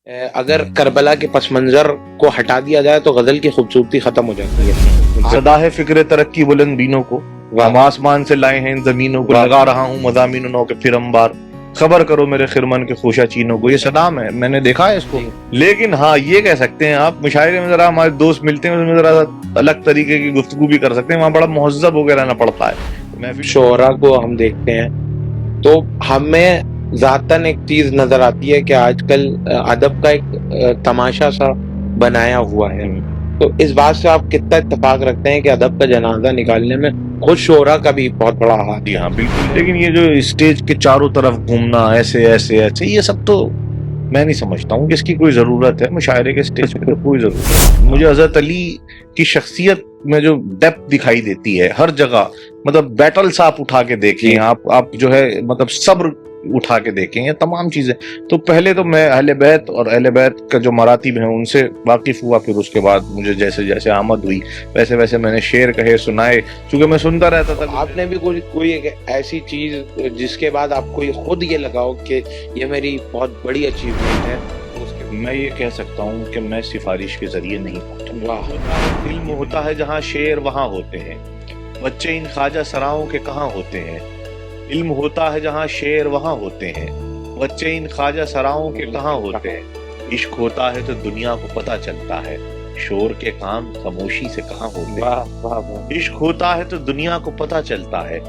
अगर करबला के पस मंजर को हटा दिया जाए तो गजल की खूबसूरती खत्म हो जाती है। सदा है फिक्र तरक्की बुलंद बीनों को, हम आसमान से लाए हैं इन जमीनों को, लगा रहा हूँ मज़ामीनों के फिर अंबार, खबर करो मेरे खिरमन के खोशा चीनों को। ये सदाम है, मैंने देखा है इसको। लेकिन हाँ, ये कह सकते हैं आप, मुशायरे में जरा हमारे दोस्त मिलते हैं, उसमें जरा अलग तरीके की गुफ्तगू भी कर सकते हैं, वहाँ बड़ा मुहज्जब होकर रहना पड़ता है। महफिल शोरा को हम देखते हैं तो हमें जातन एक चीज नजर आती है कि आजकल अदब का एक तमाशा सा बनाया हुआ है। तो इस बात से आप कितना इत्तेफाक रखते हैं कि अदब का जनाजा निकालने में खुद शोरा का भी बहुत बड़ा हाथ जी हाँ, बिल्कुल। लेकिन ये जो स्टेज के चारों तरफ घूमना ऐसे ऐसे ऐसे, ये सब तो मैं नहीं समझता हूँ कि इसकी कोई जरूरत है। मुशायरे के स्टेज पे तो कोई जरूरत है। मुझे हजरत अली की शख्सियत में जो डेप्थ दिखाई देती है हर जगह, मतलब बैटल्स आप उठा के देखें, आप जो है मतलब सब्र उठा के देखें, ये तमाम चीजें। तो पहले तो मैं अहले बैत और अहले बैत का जो मरातिब है उनसे वाकिफ हुआ, फिर उसके बाद मुझे जैसे जैसे आमद हुई वैसे वैसे मैंने शेर कहे, सुनाए, क्योंकि मैं सुनता रहता था। आपने भी कोई एक ऐसी चीज जिसके बाद आपको ये खुद ये लगाओ कि ये मेरी बहुत बड़ी अचीवमेंट है? मैं ये कह सकता हूँ कि मैं सिफारिश के जरिए नहीं पहुंचा। वाह। इल्म होता है जहाँ शेर वहाँ होते हैं, बच्चे इन ख्वाजा सराओं के कहाँ होते हैं। इल्म होता है जहाँ शेर वहाँ होते हैं, बच्चे इन ख्वाजा सराओं के कहाँ होते हैं। इश्क होता है तो दुनिया को पता चलता है, शोर के काम खामोशी से कहाँ होते हैं। इश्क होता है तो दुनिया को पता चलता है,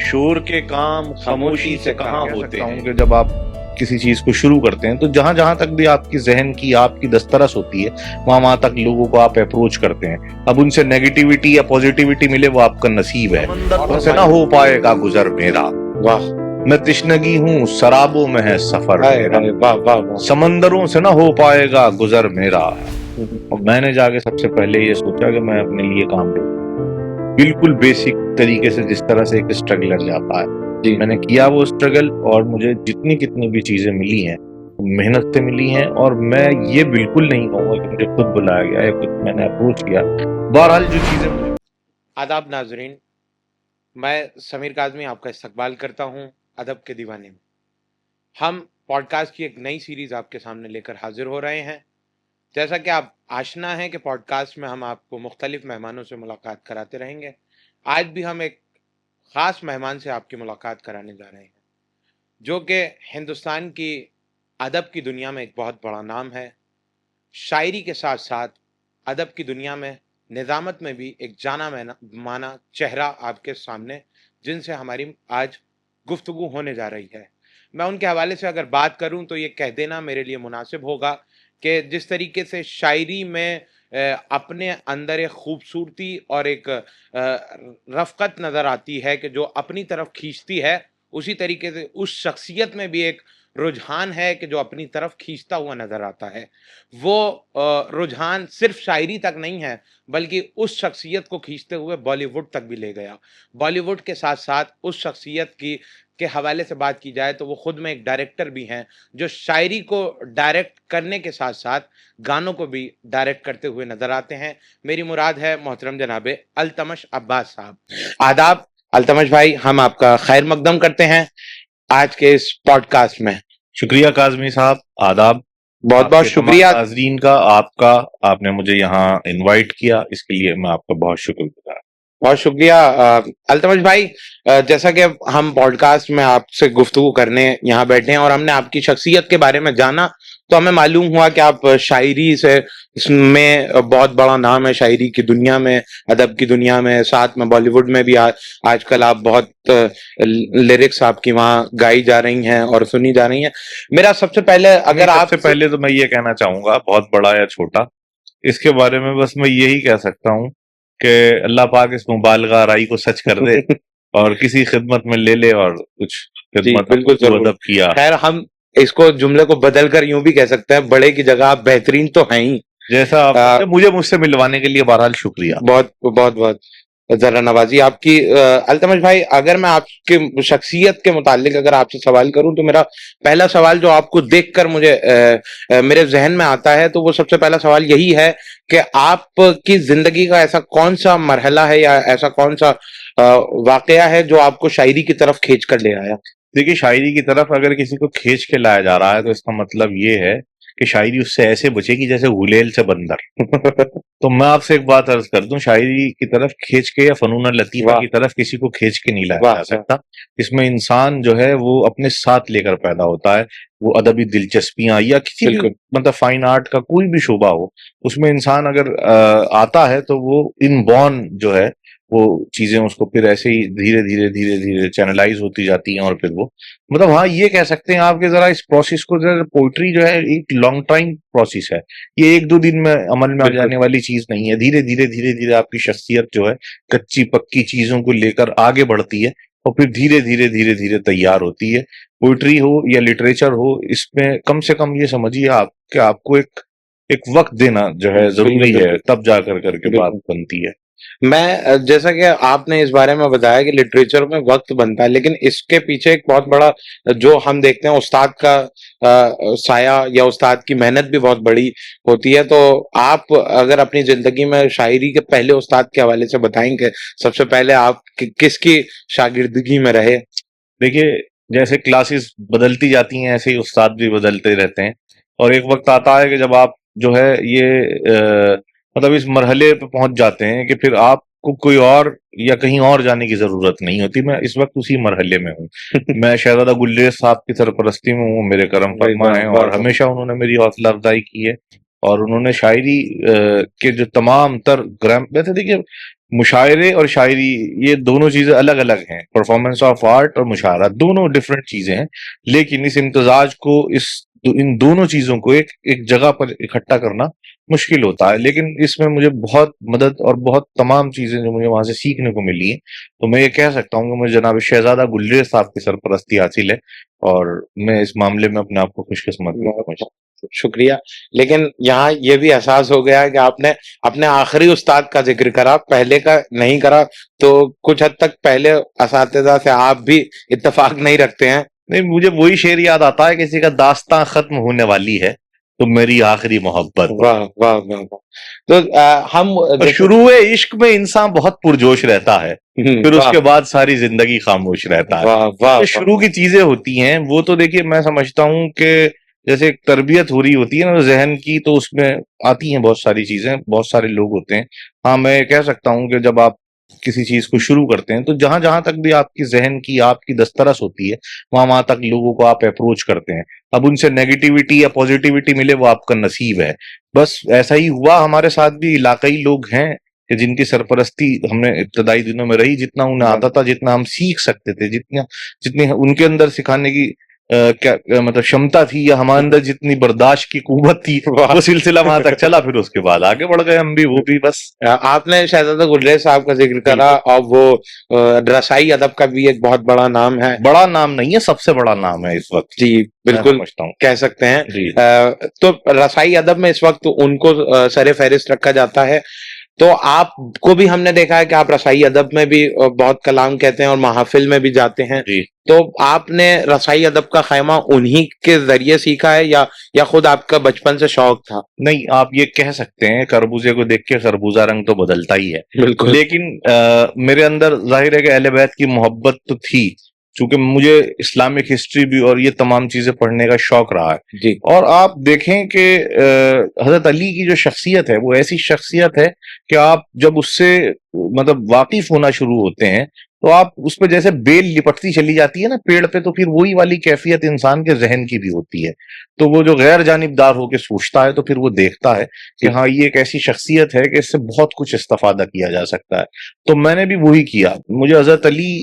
शोर के काम खामोशी से कहाँ होते हैं। जब आप किसी चीज को शुरू करते हैं तो जहां जहां तक भी आपकी जहन की आपकी दस्तरस होती है वहां तक लोगों को आप अप्रोच करते हैं। अब उनसे नेगेटिविटी या पॉजिटिविटी मिले वो आपका नसीब है। उनसे ना हो पाएगा गुजर मेरा, वाह, मैं तिश्नगी हूँ शराबों में है सफर मेरा, समंदरों से ना हो पाएगा गुजर मेरा। और मैंने जाके सबसे पहले ये सोचा कि मैं अपने लिए काम करूं, बिल्कुल बेसिक तरीके से, जिस तरह से एक स्ट्रगलर जाता है। मैंने किया वो स्ट्रगल, और मुझे जितनी कितनी भी चीजें मिली हैं मेहनत से मिली हैं। और मैं ये बिल्कुल नहीं कहूँगा कि मुझे खुद बुलाया गया है, खुद मैंने अप्रोच किया। बहरहाल जो चीजें। आदाब नाजरीन, मैं समीर काज़मी आपका इस्तकबाल करता हूं अदब के दीवाने में। हम पॉडकास्ट की एक नई सीरीज आपके सामने लेकर हाजिर हो रहे हैं। जैसा कि आप आशना है कि पॉडकास्ट में हम आपको मुख्तलिफ मेहमानों से मुलाकात कराते रहेंगे। आज भी हम एक ख़ास मेहमान से आपकी मुलाकात कराने जा रहे हैं, जो कि हिंदुस्तान की अदब की दुनिया में एक बहुत बड़ा नाम है। शायरी के साथ साथ अदब की दुनिया में निज़ामत में भी एक जाना माना चेहरा आपके सामने, जिनसे हमारी आज गुफ्तगू होने जा रही है। मैं उनके हवाले से अगर बात करूं तो ये कह देना मेरे लिए मुनासिब होगा कि जिस तरीके से शायरी में अपने अंदर एक खूबसूरती और एक रफ़क़त नज़र आती है कि जो अपनी तरफ खींचती है, उसी तरीके से उस शख्सियत में भी एक रुझान है कि जो अपनी तरफ खींचता हुआ नज़र आता है। वो रुझान सिर्फ शायरी तक नहीं है, बल्कि उस शख्सियत को खींचते हुए बॉलीवुड तक भी ले गया। बॉलीवुड के साथ साथ उस शख्सियत के हवाले से बात की जाए तो वो खुद में एक डायरेक्टर भी हैं, जो शायरी को डायरेक्ट करने के साथ साथ गानों को भी डायरेक्ट करते हुए नज़र आते हैं। मेरी मुराद है मोहतरम जनाबे अल्तमश अब्बास साहब। आदाब अल्तमश भाई, हम आपका खैर मकदम करते हैं आज के इस पॉडकास्ट में। शुक्रिया काज़मी साहब, आदाब। बहुत बहुत शुक्रिया नाज़रीन का, आपका, आपने मुझे यहाँ इनवाइट किया, इसके लिए मैं आपका बहुत शुक्रगुजार। बहुत शुक्रिया अल्तमश भाई। जैसा कि हम पॉडकास्ट में आपसे गुफ्तगू करने यहाँ बैठे हैं और हमने आपकी शख्सियत के बारे में जाना, तो हमें मालूम हुआ कि आप शायरी से इसमें बहुत बड़ा नाम है, शायरी की दुनिया में, अदब की दुनिया में, साथ में बॉलीवुड में भी आजकल आप बहुत लिरिक्स आपकी वहाँ गाई जा रही हैं और सुनी जा रही हैं। मेरा सबसे पहले, अगर सबसे पहले तो मैं ये कहना चाहूंगा, बहुत बड़ा या छोटा, इसके बारे में बस मैं यही कह सकता हूँ कि अल्लाह पाक इस मुबालगा आराई को सच कर दे और किसी खिदमत में ले ले और कुछ खिदमत बिल्कुल अदब किया। खैर, हम इसको जुमले को बदल कर यूं भी कह सकते हैं, बड़े की जगह आप बेहतरीन तो हैं ही। जैसा आप मुझसे मिलवाने के लिए बहरहाल शुक्रिया। बहुत बहुत बहुत जरा नवाजी आपकी। अल्तमश भाई, अगर मैं आपके शख्सियत के मुतालिक अगर आपसे सवाल करूं तो मेरा पहला सवाल जो आपको देखकर मुझे मेरे जहन में आता है, तो वो सबसे पहला सवाल यही है कि आपकी जिंदगी का ऐसा कौन सा मरहला है या ऐसा कौन सा वाकया है जो आपको शायरी की तरफ खींच कर ले आया? देखिए, शायरी की तरफ अगर किसी को खींच के लाया जा रहा है तो इसका मतलब ये है कि शायरी उससे ऐसे बचेगी जैसे गुलेल से बंदर। तो मैं आपसे एक बात अर्ज कर दूं, शायरी की तरफ खींच के या फनून लतीफा की तरफ किसी को खींच के नहीं लाया जा सकता। इसमें इंसान जो है वो अपने साथ लेकर पैदा होता है। वो अदबी दिलचस्पियां या किसी भी मतलब फाइन आर्ट का कोई भी शोबा हो, उसमें इंसान अगर आता है तो वो इनबॉर्न जो है वो चीजें उसको फिर ऐसे ही धीरे धीरे धीरे धीरे चैनलाइज होती जाती हैं। और फिर वो मतलब हाँ, ये कह सकते हैं आपके जरा इस प्रोसेस को, जरा पोइट्री जो है एक लॉन्ग टाइम प्रोसेस है। ये एक दो दिन में अमल में आ जाने वाली चीज नहीं है। धीरे धीरे धीरे धीरे आपकी शख्सियत जो है कच्ची पक्की चीजों को लेकर आगे बढ़ती है और फिर धीरे धीरे धीरे धीरे तैयार होती है। पोइट्री हो या लिटरेचर हो, इसमें कम से कम ये समझिए आप कि आपको एक वक्त देना जो है जरूरी है, तब जाकर करके बात बनती है। मैं जैसा कि आपने इस बारे में बताया कि लिटरेचर में वक्त बनता है, लेकिन इसके पीछे एक बहुत बड़ा जो हम देखते हैं उस्ताद का साया या उस्ताद की मेहनत भी बहुत बड़ी होती है। तो आप अगर अपनी जिंदगी में शायरी के पहले उस्ताद के हवाले से बताएंगे, सबसे पहले आप किसकी शागिर्दगी में रहे? देखिए, जैसे क्लासेस बदलती जाती हैं ऐसे ही उस्ताद भी बदलते रहते हैं, और एक वक्त आता है कि जब आप जो है ये मतलब इस मरहले पे पहुंच जाते हैं कि फिर आपको कोई और या कहीं और जाने की जरूरत नहीं होती। मैं इस वक्त उसी मरहले में हूँ। मैं शहजादा गुलरेज साहब की सरपरस्ती में हूँ, मेरे करम फरमा है और हमेशा उन्होंने मेरी हौसला अफजाई की है। और उन्होंने शायरी के जो तमाम तर ग्राम, वैसे देखिए मुशायरे और शायरी ये दोनों चीजें अलग अलग हैं। परफॉर्मेंस ऑफ आर्ट और मुशायरा दोनों डिफरेंट चीजें हैं, लेकिन इस इम्तजाज को इन दोनों चीजों को एक जगह पर इकट्ठा करना मुश्किल होता है। लेकिन इसमें मुझे बहुत मदद और बहुत तमाम चीजें जो मुझे वहां से सीखने को मिली है, तो मैं ये कह सकता हूँ कि मुझे जनाब शहजादा गुलरेज साहब की सरपरस्ती हासिल है और मैं इस मामले में अपने आप को खुशकिस्मत समझता हूँ। शुक्रिया। लेकिन यहाँ ये भी एहसास हो गया है कि आपने अपने आखिरी उस्ताद का जिक्र करा, पहले का नहीं करा, तो कुछ हद तक पहले असातिज़ा से आप भी इत्तेफाक नहीं रखते हैं। नहीं, मुझे वही शेर याद आता है, किसी का दास्तां खत्म होने वाली है तो मेरी आखिरी मोहब्बत। वाह वाह वाह वाह। तो हम शुरू इश्क में इंसान बहुत पुरजोश रहता है, फिर उसके बाद सारी जिंदगी खामोश रहता है। वाह वाह। शुरू की चीजें होती हैं वो तो देखिए मैं समझता हूँ कि जैसे एक तरबियत हो रही होती है ना जहन की, तो उसमें आती हैं बहुत सारी चीजें, बहुत सारे लोग होते हैं। हाँ, मैं कह सकता हूँ कि जब आप किसी चीज को शुरू करते हैं तो जहां जहां तक भी आपकी जहन की आपकी दस्तरस होती है वहां वहां तक लोगों को आप अप्रोच करते हैं। अब उनसे नेगेटिविटी या पॉजिटिविटी मिले वो आपका नसीब है। बस ऐसा ही हुआ हमारे साथ भी। इलाकाई लोग हैं कि जिनकी सरपरस्ती हमने इब्तदाई दिनों में रही, जितना उन्हें आता था, जितना हम सीख सकते थे, जितनी उनके अंदर सिखाने की क्या मतलब क्षमता थी या हमारे अंदर जितनी बर्दाश्त की कुव्वत थी, वो सिलसिला वहां तक चला। फिर उसके बाद आगे बढ़ गए हम भी, वो भी बस। आपने शहजादा गुलरेज साहब का जिक्र करा और वो रसाई अदब का भी एक बहुत बड़ा नाम है। बड़ा नाम नहीं है, सबसे बड़ा नाम है इस वक्त। जी बिल्कुल कह सकते हैं। तो रसाई अदब में इस वक्त उनको सरे फहरिस्त रखा जाता है। तो आपको भी हमने देखा है कि आप रसाई अदब में भी बहुत कलाम कहते हैं और महफिल में भी जाते हैं। तो आपने रसाई अदब का खैमा उन्हीं के जरिए सीखा है या खुद आपका बचपन से शौक था? नहीं, आप ये कह सकते हैं, खरबूजे को देख के खरबूजा रंग तो बदलता ही है। बिल्कुल। लेकिन मेरे अंदर जाहिर है कि अहले बैत की मोहब्बत तो थी, चूंकि मुझे इस्लामिक हिस्ट्री भी और ये तमाम चीजें पढ़ने का शौक रहा है जी। और आप देखें कि हजरत अली की जो शख्सियत है वो ऐसी शख्सियत है कि आप जब उससे मतलब वाकिफ होना शुरू होते हैं तो आप उस पर जैसे बेल लिपटती चली जाती है ना पेड़ पे, तो फिर वही वाली कैफियत इंसान के जहन की भी होती है। तो वो जो गैर जानिबदार होकर सोचता है तो फिर वो देखता है कि हाँ, ये एक ऐसी शख्सियत है कि इससे बहुत कुछ इस्तेफादा किया जा सकता है। तो मैंने भी वही किया। मुझे हजरत अली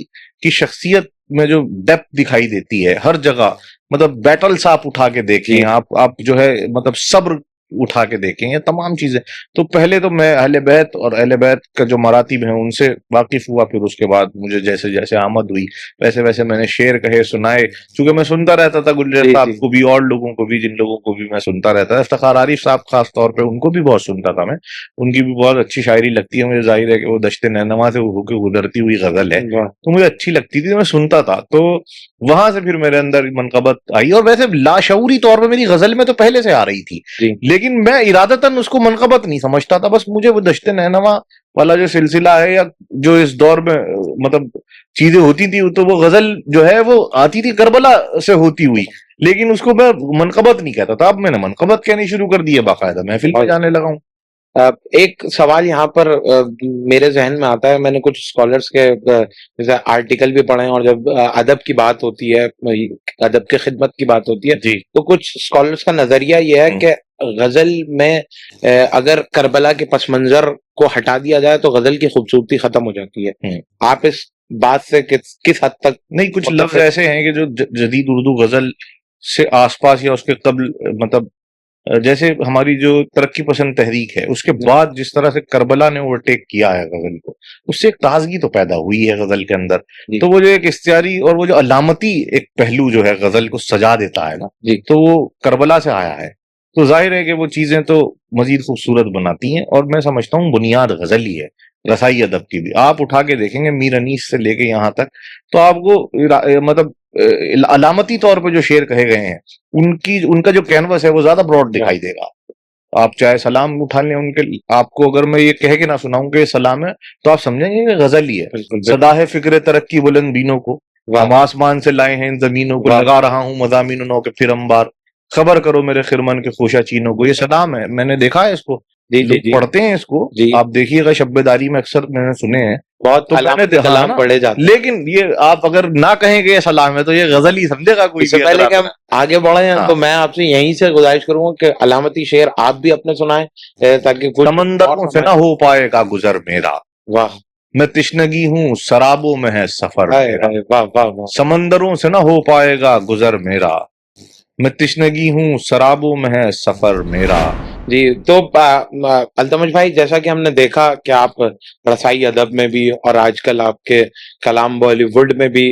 की शख्सियत में जो डेप्थ दिखाई देती है हर जगह, मतलब बैटल्स आप उठा के देखें, आप जो है मतलब सब्र उठा के देखें, ये तमाम चीजें। तो पहले तो मैं अहले बैत और अहले बैत का जो मरातिब है उनसे वाकिफ हुआ, फिर उसके बाद मुझे जैसे जैसे आमद हुई वैसे वैसे मैंने शेर कहे, सुनाए, क्योंकि मैं सुनता रहता था गुलरेज साहब को भी और लोगों को भी, जिन लोगों को भी मैं सुनता रहता था। इफ्तिखार आरिफ साहब खास तौर पर, उनको भी बहुत सुनता था मैं, उनकी भी बहुत अच्छी शायरी लगती है मुझे। जाहिर है कि वो दश्ते नैनमा से होकर गुजरती हुई गजल है, तो मुझे अच्छी लगती थी, मैं सुनता था। तो वहां से फिर मेरे अंदर मनकबत आई, और वैसे लाशऊरी तौर पर मेरी गजल में तो पहले से आ रही थी, लेकिन मैं इरादतन उसको मनकबत नहीं समझता था। बस मुझे वो दश्ते नैनवा वाला जो सिलसिला है, या जो इस दौर में मतलब चीजें होती थी, तो वो गजल जो है वो आती थी करबला से होती हुई, लेकिन उसको मैं मनकबत नहीं कहता था। अब मैंने मनकबत कहनी शुरू कर दी है, बाकायदा महफिल में जाने लगा हूँ। एक सवाल यहाँ पर मेरे जहन में आता है, मैंने कुछ स्कॉलर्स के जैसे आर्टिकल भी पढ़े हैं, और जब अदब की बात होती है, अदब की खिदमत की बात होती है, जी। तो कुछ स्कॉलर्स का नजरिया ये है कि गजल में अगर करबला के पस मंजर को हटा दिया जाए तो गजल की खूबसूरती खत्म हो जाती है। आप इस बात से किस हद तक? नहीं, कुछ लफ्ज ऐसे हैं कि जो जदीद उर्दू गजल से आसपास या उसके कबल, मतलब जैसे हमारी जो तरक्की पसंद तहरीक है, उसके बाद जिस तरह से करबला ने ओवरटेक किया है गजल को, उससे एक ताजगी तो पैदा हुई है गजल के अंदर। तो वो जो एक इख्तियारी और वो जो अलामती एक पहलू जो है गजल को सजा देता है ना, तो वो करबला से आया है। तो जाहिर है कि वो चीजें तो मजीद खूबसूरत बनाती हैं, और मैं समझता हूँ बुनियाद गजल ही है, रसाई अदब की भी। आप उठा के देखेंगे मीर अनीस से लेके यहाँ तक, तो आपको मतलब अलामती तौर पर जो शेर कहे गए हैं, उनका जो कैनवस है वो ज्यादा ब्रॉड दिखाई देगा। आप चाहे सलाम उठा लें उनके, आपको अगर मैं ये कह के ना सुनाऊं कि सलाम है, तो आप समझेंगे कि गजल ही है। सदा है फिक्र तरक्की बुलंद बीनों को, हम आसमान से लाए हैं इन जमीनों को, लगा रहा हूं मज़ामीनों के फिर अंबार, खबर करो मेरे खिरमन के खोशा चीनों को। ये सलाम है, मैंने देखा है इसको, लोग पढ़ते हैं इसको, आप देखिएगा शब्बेदारी में अक्सर मैंने सुने हैं, बहुत तो मैंने कलाम पढ़े जाते हैं। लेकिन ये आप अगर ना कहेंगे ये सलाम है, तो ये गजल ही समझेगा कोई। इससे पहले कि हम आगे बढ़े हैं, तो मैं आपसे यहीं से गुजारिश करूंगा कि अलामती शेर आप भी अपने सुनाएं, ताकि कुछ समंदरों से ना हो पाएगा गुजर मेरा, वाह, मैं तिश्नगी हूँ शराबों में है सफर मेरा। वाह वाह वाह। समंदरों से ना हो पाएगा गुजर मेरा, मैं तिश्नगी हूँ शराबों में है सफर मेरा। जी, तो अल्तमश भाई, जैसा कि हमने देखा कि आप रसाई अदब में भी, और आजकल आपके कलाम बॉलीवुड में भी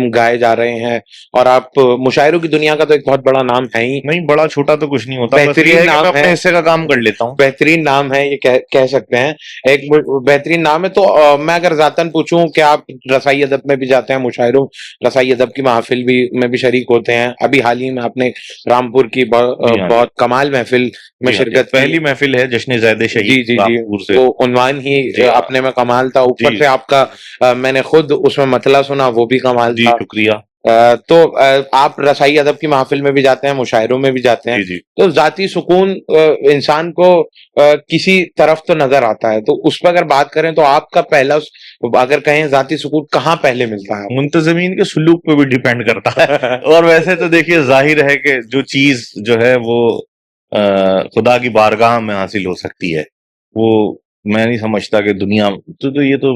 गाए जा रहे हैं, और आप मुशायरों की दुनिया का तो एक बहुत बड़ा नाम है ही। नहीं, बड़ा छोटा तो कुछ नहीं होता, बेहतरीन नाम है, अपने हिस्से का काम कर लेता हूँ। बेहतरीन नाम है, ये कह सकते हैं, एक बेहतरीन नाम है। तो मैं अगर जातन पूछूं कि आप रसाई अदब में भी जाते हैं, मुशायरों रसाई अदब की महफिल भी में भी शरीक होते हैं, अभी हाल ही में आपने रामपुर की बहुत कमाल महफिल में शिरकत, पहली महफिल है जश्न ज़ैद शहीद रामपुर से, तो उन्वान ही अपने में कमाल था, ऊपर से आपका मैंने खुद उसमें मतला सुना, वो भी कमाल था। शुक्रिया। तो आप रसाई अदब की महफिल में भी जाते हैं, मुशायरों में भी जाते हैं, तो जाती सुकून इंसान को किसी तरफ तो नजर आता है, तो उस पर अगर बात करें तो आपका पहला, अगर कहें जाती सुकून कहाँ पहले मिलता है? मुंतजमीन के सुलूक पे भी डिपेंड करता है। और वैसे तो देखिए जाहिर है कि जो चीज जो है वो खुदा की बारगाह में हासिल हो सकती है, वो मैं नहीं समझता कि दुनिया तो ये तो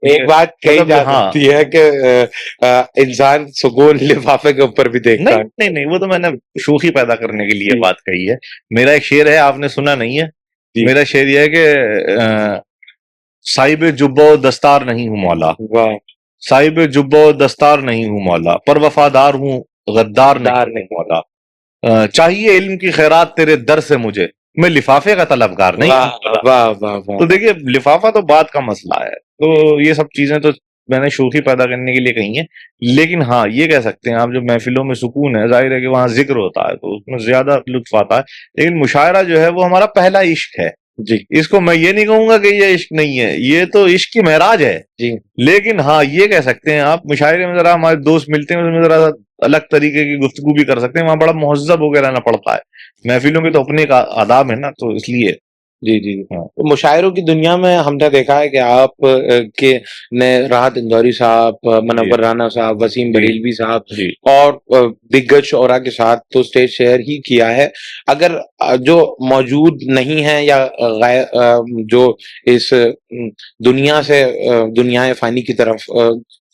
एक बात कही जा सकती है कि इंसान सुकून लिफाफे के ऊपर भी देखता है। नहीं, वो तो मैंने शोखी पैदा करने के लिए बात कही है। मेरा एक शेर है, आपने सुना नहीं है, मेरा शेर यह है कि साहिब जुब्बो दस्तार नहीं हूँ मौला, साहिब जुब्बो दस्तार नहीं हूँ मौला, पर वफादार हूँ गद्दार नहीं मौला, चाहिए इल्म की खैरात तेरे दर से मुझे, मैं लिफाफे का तलबगार नहीं। वाह वाह। तो देखिए लिफाफा तो बात का मसला है, तो ये सब चीजें तो मैंने शोखी पैदा करने के लिए कही है। लेकिन हाँ, ये कह सकते हैं आप, जो महफिलों में सुकून है, जाहिर है कि वहां जिक्र होता है तो उसमें ज्यादा लुत्फ आता है, लेकिन मुशायरा जो है वो हमारा पहला इश्क है जी। इसको मैं ये नहीं कहूंगा कि ये इश्क नहीं है, ये तो इश्क की महराज है जी। लेकिन हाँ, ये कह सकते हैं आप, मुशायरे में जरा हमारे दोस्त मिलते हैं, उसमें जरा अलग तरीके की गुफ्तगू भी कर सकते हैं, वहां बड़ा मुहज्जब होकर रहना पड़ता है। महफिलों के तो अपने का आदाब है ना, तो इसलिए जी जी हाँ। तो मुशायरों की दुनिया में हमने देखा है कि आप के ने राहत इंदौरी साहब, मुनव्वर राना साहब, वसीम बरेलवी साहब और दिग्गज शोरा के साथ तो स्टेज शेयर ही किया है। अगर जो मौजूद नहीं है या जो इस दुनिया से दुनिया फानी की तरफ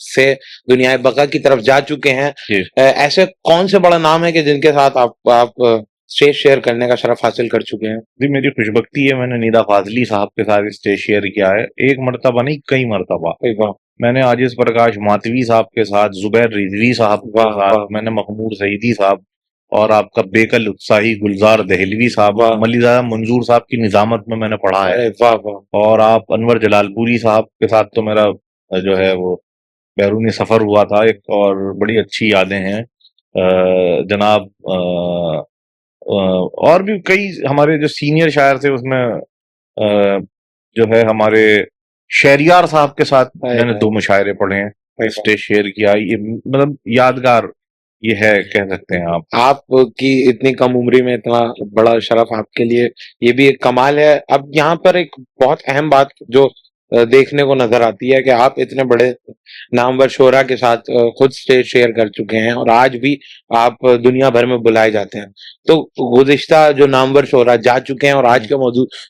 से दुनिया बका की तरफ जा चुके हैं, ऐसे कौन से बड़ा नाम है कि जिनके साथ आप स्टेज शेयर करने का शरफ हासिल कर चुके हैं? जी, मेरी खुशबख्ती है, मैंने निदा फाजली साहब के साथ स्टेज शेयर किया है, एक मरतबा नहीं कई मरतबा। मैंने आजिज प्रकाश मातवी साहब के साथ, जुबैर रिजवी साहब के साथ, मैंने मखमूर सईदी साहब और आपका बेकल उत्साही गुलजार दहलवी साहब, मलिज़ादा मंजूर साहब की निजामत में मैंने पढ़ा है। और आप अनवर जलालपुरी साहब के साथ तो मेरा जो है वो बैरूनी सफर हुआ था एक, और बड़ी अच्छी यादें हैं। जनाब और भी कई हमारे जो सीनियर शायर थे उसमें जो है हमारे शहरियार साहब के साथ मैंने 2 मुशायरे पढ़े हैं, स्टेज शेयर किया। ये मतलब यादगार ये है, कह सकते हैं आप। आपकी इतनी कम उम्र में इतना बड़ा शरफ आपके लिए, ये भी एक कमाल है। अब यहाँ पर एक बहुत अहम बात जो देखने को नजर आती है कि आप इतने बड़े नामवर शोरा के साथ खुद स्टेज शेयर कर चुके हैं और आज भी आप दुनिया भर में बुलाए जाते हैं। तो गुज़िश्ता जो नामवर शोरा जा चुके हैं और आज के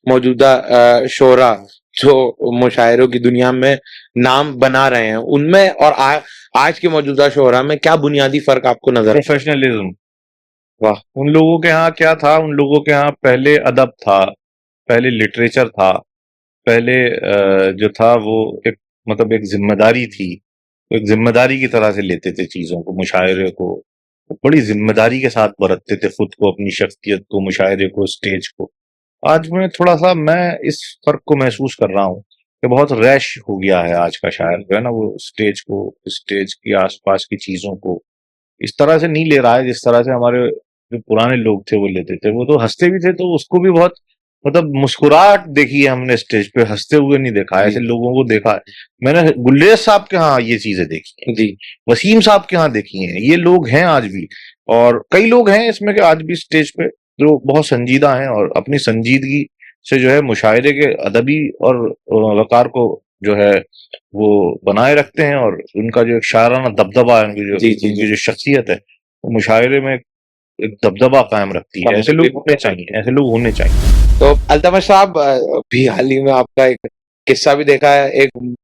मौजूदा शोरा जो मुशायरों की दुनिया में नाम बना रहे हैं, उनमें और आज के मौजूदा शोरा में क्या बुनियादी फर्क आपको नजर आता है? प्रोफेशनलिज्म। वाह, उन लोगों के यहाँ क्या था, उन लोगों के यहाँ पहले अदब था, पहले लिटरेचर था, पहले जो था वो एक मतलब एक जिम्मेदारी थी। एक जिम्मेदारी की तरह से लेते थे चीजों को, मुशायरे को बड़ी जिम्मेदारी के साथ बरतते थे, खुद को, अपनी शख्सियत को, मुशायरे को, स्टेज को। आज में थोड़ा सा मैं इस फर्क को महसूस कर रहा हूँ कि बहुत रैश हो गया है आज का शायर, जो है ना, वो स्टेज को, स्टेज के आसपास की चीजों को इस तरह से नहीं ले रहा है जिस तरह से हमारे जो पुराने लोग थे वो लेते थे। वो तो हंसते भी थे, तो उसको भी बहुत मतलब मुस्कुराहट देखी है हमने स्टेज पे, हंसते हुए नहीं देखा है। ऐसे लोगों को देखा है मैंने, गुल्लेस साहब के यहाँ ये चीजें देखी हैं जी, वसीम साहब के यहाँ देखी हैं। ये लोग हैं आज भी, और कई लोग हैं इसमें कि आज भी स्टेज पे जो बहुत संजीदा हैं और अपनी संजीदगी से जो है मुशायरे के अदबी और वकार को जो है वो बनाए रखते हैं, और उनका जो एक शायराना दबदबा है, उनकी जो शख्सियत है, वो मुशायरे में एक दबदबा कायम रखती है। ऐसे लोग होने चाहिए, ऐसे लोग होने चाहिए। तो अल्तमश साहब, भी हाल ही में आपका एक किस्सा भी देखा है, एक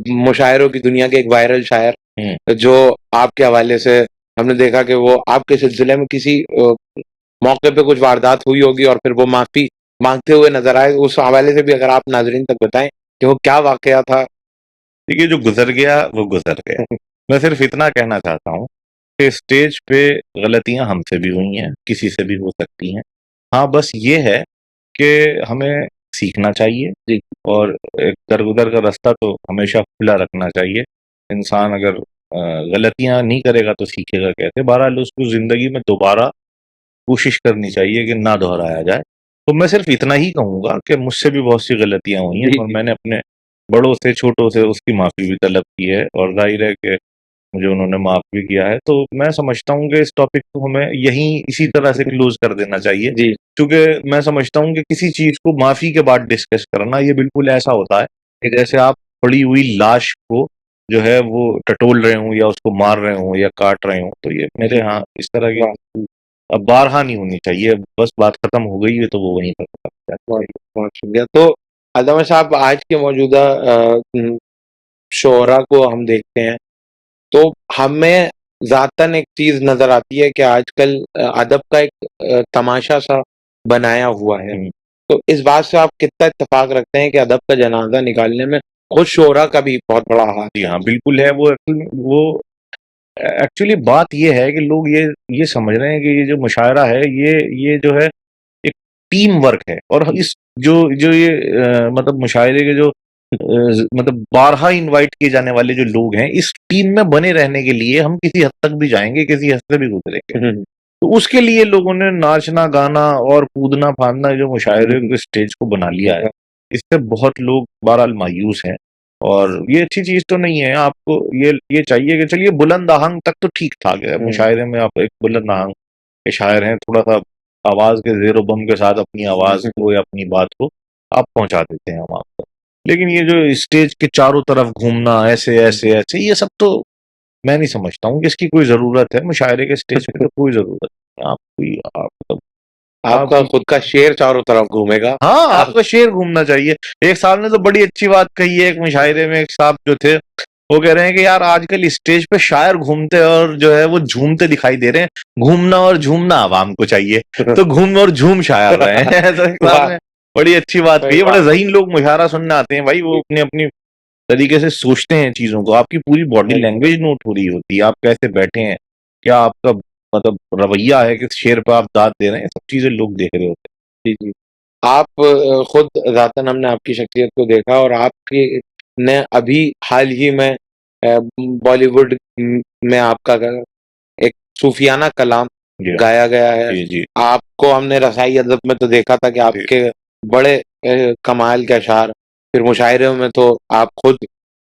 मुशायरों की दुनिया के एक वायरल शायर जो आपके हवाले से हमने देखा कि वो आपके सिलसिले में किसी मौके पे कुछ वारदात हुई होगी और फिर वो माफी मांगते हुए नजर आए। उस हवाले से भी अगर आप नाजरीन तक बताएं कि वो क्या वाकया था। देखिए, जो गुजर गया वो गुजर गया। मैं सिर्फ इतना कहना चाहता हूँ कि स्टेज पे गलतियां हमसे भी हुई हैं, किसी से भी हो सकती हैं। हाँ, बस ये है कि हमें सीखना चाहिए जी, और एक दर-गुजर का रास्ता तो हमेशा खुला रखना चाहिए। इंसान अगर गलतियां नहीं करेगा तो सीखेगा कैसे? बहरहाल उसको जिंदगी में दोबारा कोशिश करनी चाहिए कि ना दोहराया जाए। तो मैं सिर्फ इतना ही कहूँगा कि मुझसे भी बहुत सी गलतियाँ हुई हैं, और मैंने अपने बड़ों से, छोटों से उसकी माफ़ी भी तलब की है, और ज़ाहिर है कि मुझे उन्होंने माफ़ भी किया है। तो मैं समझता हूँ कि इस टॉपिक को हमें यहीं इसी तरह से क्लोज़ कर देना चाहिए, क्योंकि मैं समझता हूँ कि किसी चीज़ को माफ़ी के बाद डिस्कस करना, ये बिल्कुल ऐसा होता है कि जैसे आप पड़ी हुई लाश को जो है वो टटोल रहे हों, या उसको मार रहे हों, या काट रहे हों। तो ये मेरे यहाँ इस तरह की अब बारहा नहीं होनी चाहिए। बस बात खत्म हो गई है तो वो वहीं पर खत्म हो जाती है। बहुत शुक्रिया। तो अल्तमश साहब, आज के मौजूदा शोरा को हम देखते हैं तो हमें ज़ातन एक चीज़ नज़र आती है कि आजकल अदब का एक तमाशा सा बनाया हुआ है। तो इस बात से आप कितना इत्तेफ़ाक रखते हैं कि अदब का जनाज़ा निकालने में खुद शोरा का भी बहुत बड़ा हाथ? जी हाँ, बिल्कुल है। वो एक्चुअली बात ये है कि लोग ये समझ रहे हैं कि ये जो मुशायरा है, ये जो है एक टीम वर्क है, और इस जो जो ये मतलब मुशायरे के जो मतलब बारहा इनवाइट किए जाने वाले जो लोग हैं, इस टीम में बने रहने के लिए हम किसी हद तक भी जाएंगे, किसी हद से भी गुजरेंगे। तो उसके लिए लोगों ने नाचना, गाना और कूदना फांदना जो मुशायरे के स्टेज को बना लिया है, इससे बहुत लोग बहरहाल मायूस हैं, और ये अच्छी चीज तो नहीं है। आपको ये चाहिए कि चलिए बुलंद आहंग तक तो ठीक ठाक है, मुशायरे में आप एक बुलंद आहंग के शायर हैं, थोड़ा सा आवाज के ज़ेरो बम के साथ अपनी आवाज को या अपनी बात को आप पहुंचा देते हैं हम आप तक। लेकिन ये जो स्टेज के चारों तरफ घूमना, ऐसे ऐसे ऐसे, ये सब तो मैं नहीं समझता हूँ कि इसकी कोई जरूरत है। मुशायरे के स्टेज पे तो कोई जरूरत नहीं। आप कोई आप आपका खुद का शेर चारों तरफ घूमेगा। हाँ, आपका शेर घूमना चाहिए। एक साहब ने तो बड़ी अच्छी बात कही है, एक मुशायरे में एक साहब जो थे वो कह रहे हैं कि यार आजकल स्टेज पे शायर घूमते और जो है वो झूमते दिखाई दे रहे हैं, घूमना और झूमना आवाम को चाहिए, तो घूम और झूम शायर रहे हैं। तो एक साहब ने बड़ी अच्छी बात कही है। बड़े ज़हीन लोग मुशायरा सुनने आते हैं भाई, वो अपने अपनी तरीके से सोचते हैं चीजों को। आपकी पूरी बॉडी लैंग्वेज नोट हो रही होती है, आप कैसे बैठे हैं, क्या आपका मतलब रवैया है, किस शेर पे आप दाद दे रहे हैं, सब चीजें लोग देख रहे होते हैं। जी, जी। आप खुद ज़ातन हमने आपकी शख्सियत को देखा और आपकी ने अभी हाल ही में बॉलीवुड में आपका एक सूफियाना कलाम गाया गया है। जी, जी। आपको हमने रसाई अदब में तो देखा था कि आपके बड़े कमाल के अशार फिर मुशायरे में तो आप खुद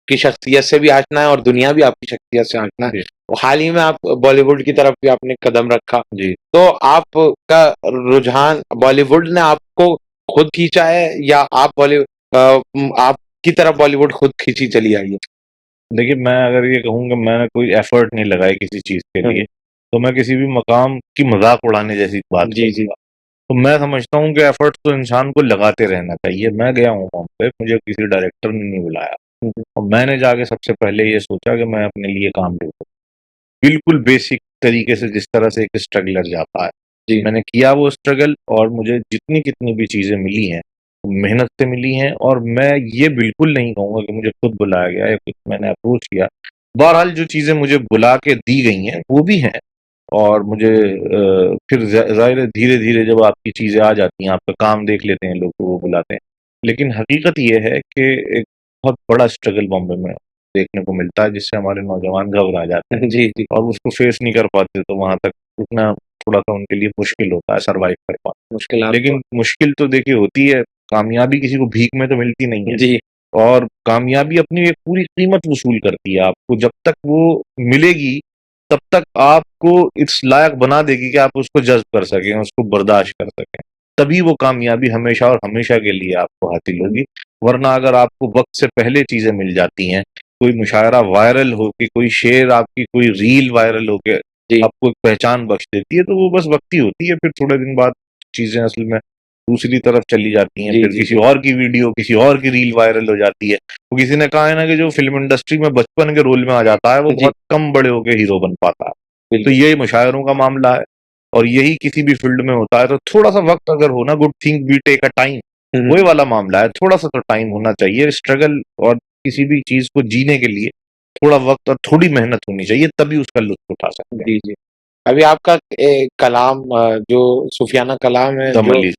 की शख्सियत से भी आशना है और दुनिया भी आपकी शख्सियत से आशना है। और हाल ही में आप बॉलीवुड की तरफ भी आपने कदम रखा जी। तो आपका रुझान बॉलीवुड ने आपको खुद खींचा है या आप आपकी तरफ बॉलीवुड खुद खींची चली आई है? देखिए, मैं अगर ये कहूँ कि मैंने कोई एफर्ट नहीं लगाई किसी चीज़ के लिए, तो मैं किसी भी मकाम की मज़ाक उड़ाने जैसी बात जी, जी। करूँगा। तो मैं समझता हूँ कि एफर्ट तो इंसान को लगाते रहना चाहिए। मैं गया हूँ वहाँ पे, मुझे किसी डायरेक्टर ने नहीं बुलाया और मैंने जाके सबसे पहले ये सोचा कि मैं अपने लिए काम ढूँढूँ। बिल्कुल बेसिक तरीके से जिस तरह से एक स्ट्रगलर जाता है। जी। मैंने किया वो स्ट्रगल और मुझे जितनी-कितनी भी चीज़ें मिली हैं, मेहनत से मिली हैं और मैं ये बिल्कुल नहीं कहूँगा कि मुझे खुद बुलाया गया या कुछ मैंने अप्रोच किया। बहरहाल जो चीज़ें मुझे बुला के दी गई हैं, वो भी हैं और मुझे फिर ज़ाहिर है धीरे-धीरे जब आपकी चीज़ें आ जाती हैं, आपका काम देख लेते हैं लोग तो वो बुलाते हैं। लेकिन हकीकत ये है कि एक बहुत बड़ा स्ट्रगल बॉम्बे में देखने को मिलता है जिससे हमारे नौजवान घबरा जाते हैं जी, जी। और उसको फेस नहीं कर पाते तो वहाँ तक उठना थोड़ा-सा उनके लिए मुश्किल होता है सर्वाइव कर पाना। मुश्किल आपको लेकिन मुश्किल तो देखिए होती है, कामयाबी किसी को भीख में तो मिलती नहीं है जी, और कामयाबी अपनी एक पूरी कीमत वसूल करती है आपको। जब तक वो मिलेगी, तब तक आपको इस लायक बना देगी कि आप उसको जज़्ब कर सकें, उसको बर्दाश्त कर सकें। तभी वो कामयाबी हमेशा और हमेशा के लिए आपको हासिल होगी। वरना अगर आपको वक़्त से पहले चीज़ें मिल जाती हैं, कोई मुशायरा वायरल हो के, कोई शेर आपकी कोई रील वायरल हो के जी। आपको एक पहचान बख्श देती है, तो वो बस वक़्ती होती है, फिर थोड़े दिन बाद चीज़ें असल में दूसरी तरफ चली जाती हैं, जी, फिर जी। किसी और की वीडियो, किसी और की रील वायरल हो जाती है। तो किसी ने कहा है ना कि जो फ़िल्म इंडस्ट्री में बचपन के रोल में आ जाता है, वो जी, बहुत कम बड़े होके हीरो बन पाता है। तो बिल्कुल। यही मुशायरों का मामला है और यही किसी भी फ़ील्ड में होता है, तो थोड़ा-सा वक़्त अगर हो ना good thing we take a time, hmm, hmm. वही वाला मामला है, थोड़ा-सा तो टाइम होना चाहिए। स्ट्रगल और किसी भी चीज़ को जीने के लिए थोड़ा वक़्त और थोड़ी मेहनत होनी चाहिए, तभी उसका लुत्फ़ उठा सकते हैं। जी, जी। अभी आपका कलाम जो सूफियाना कलाम है दम जो अली।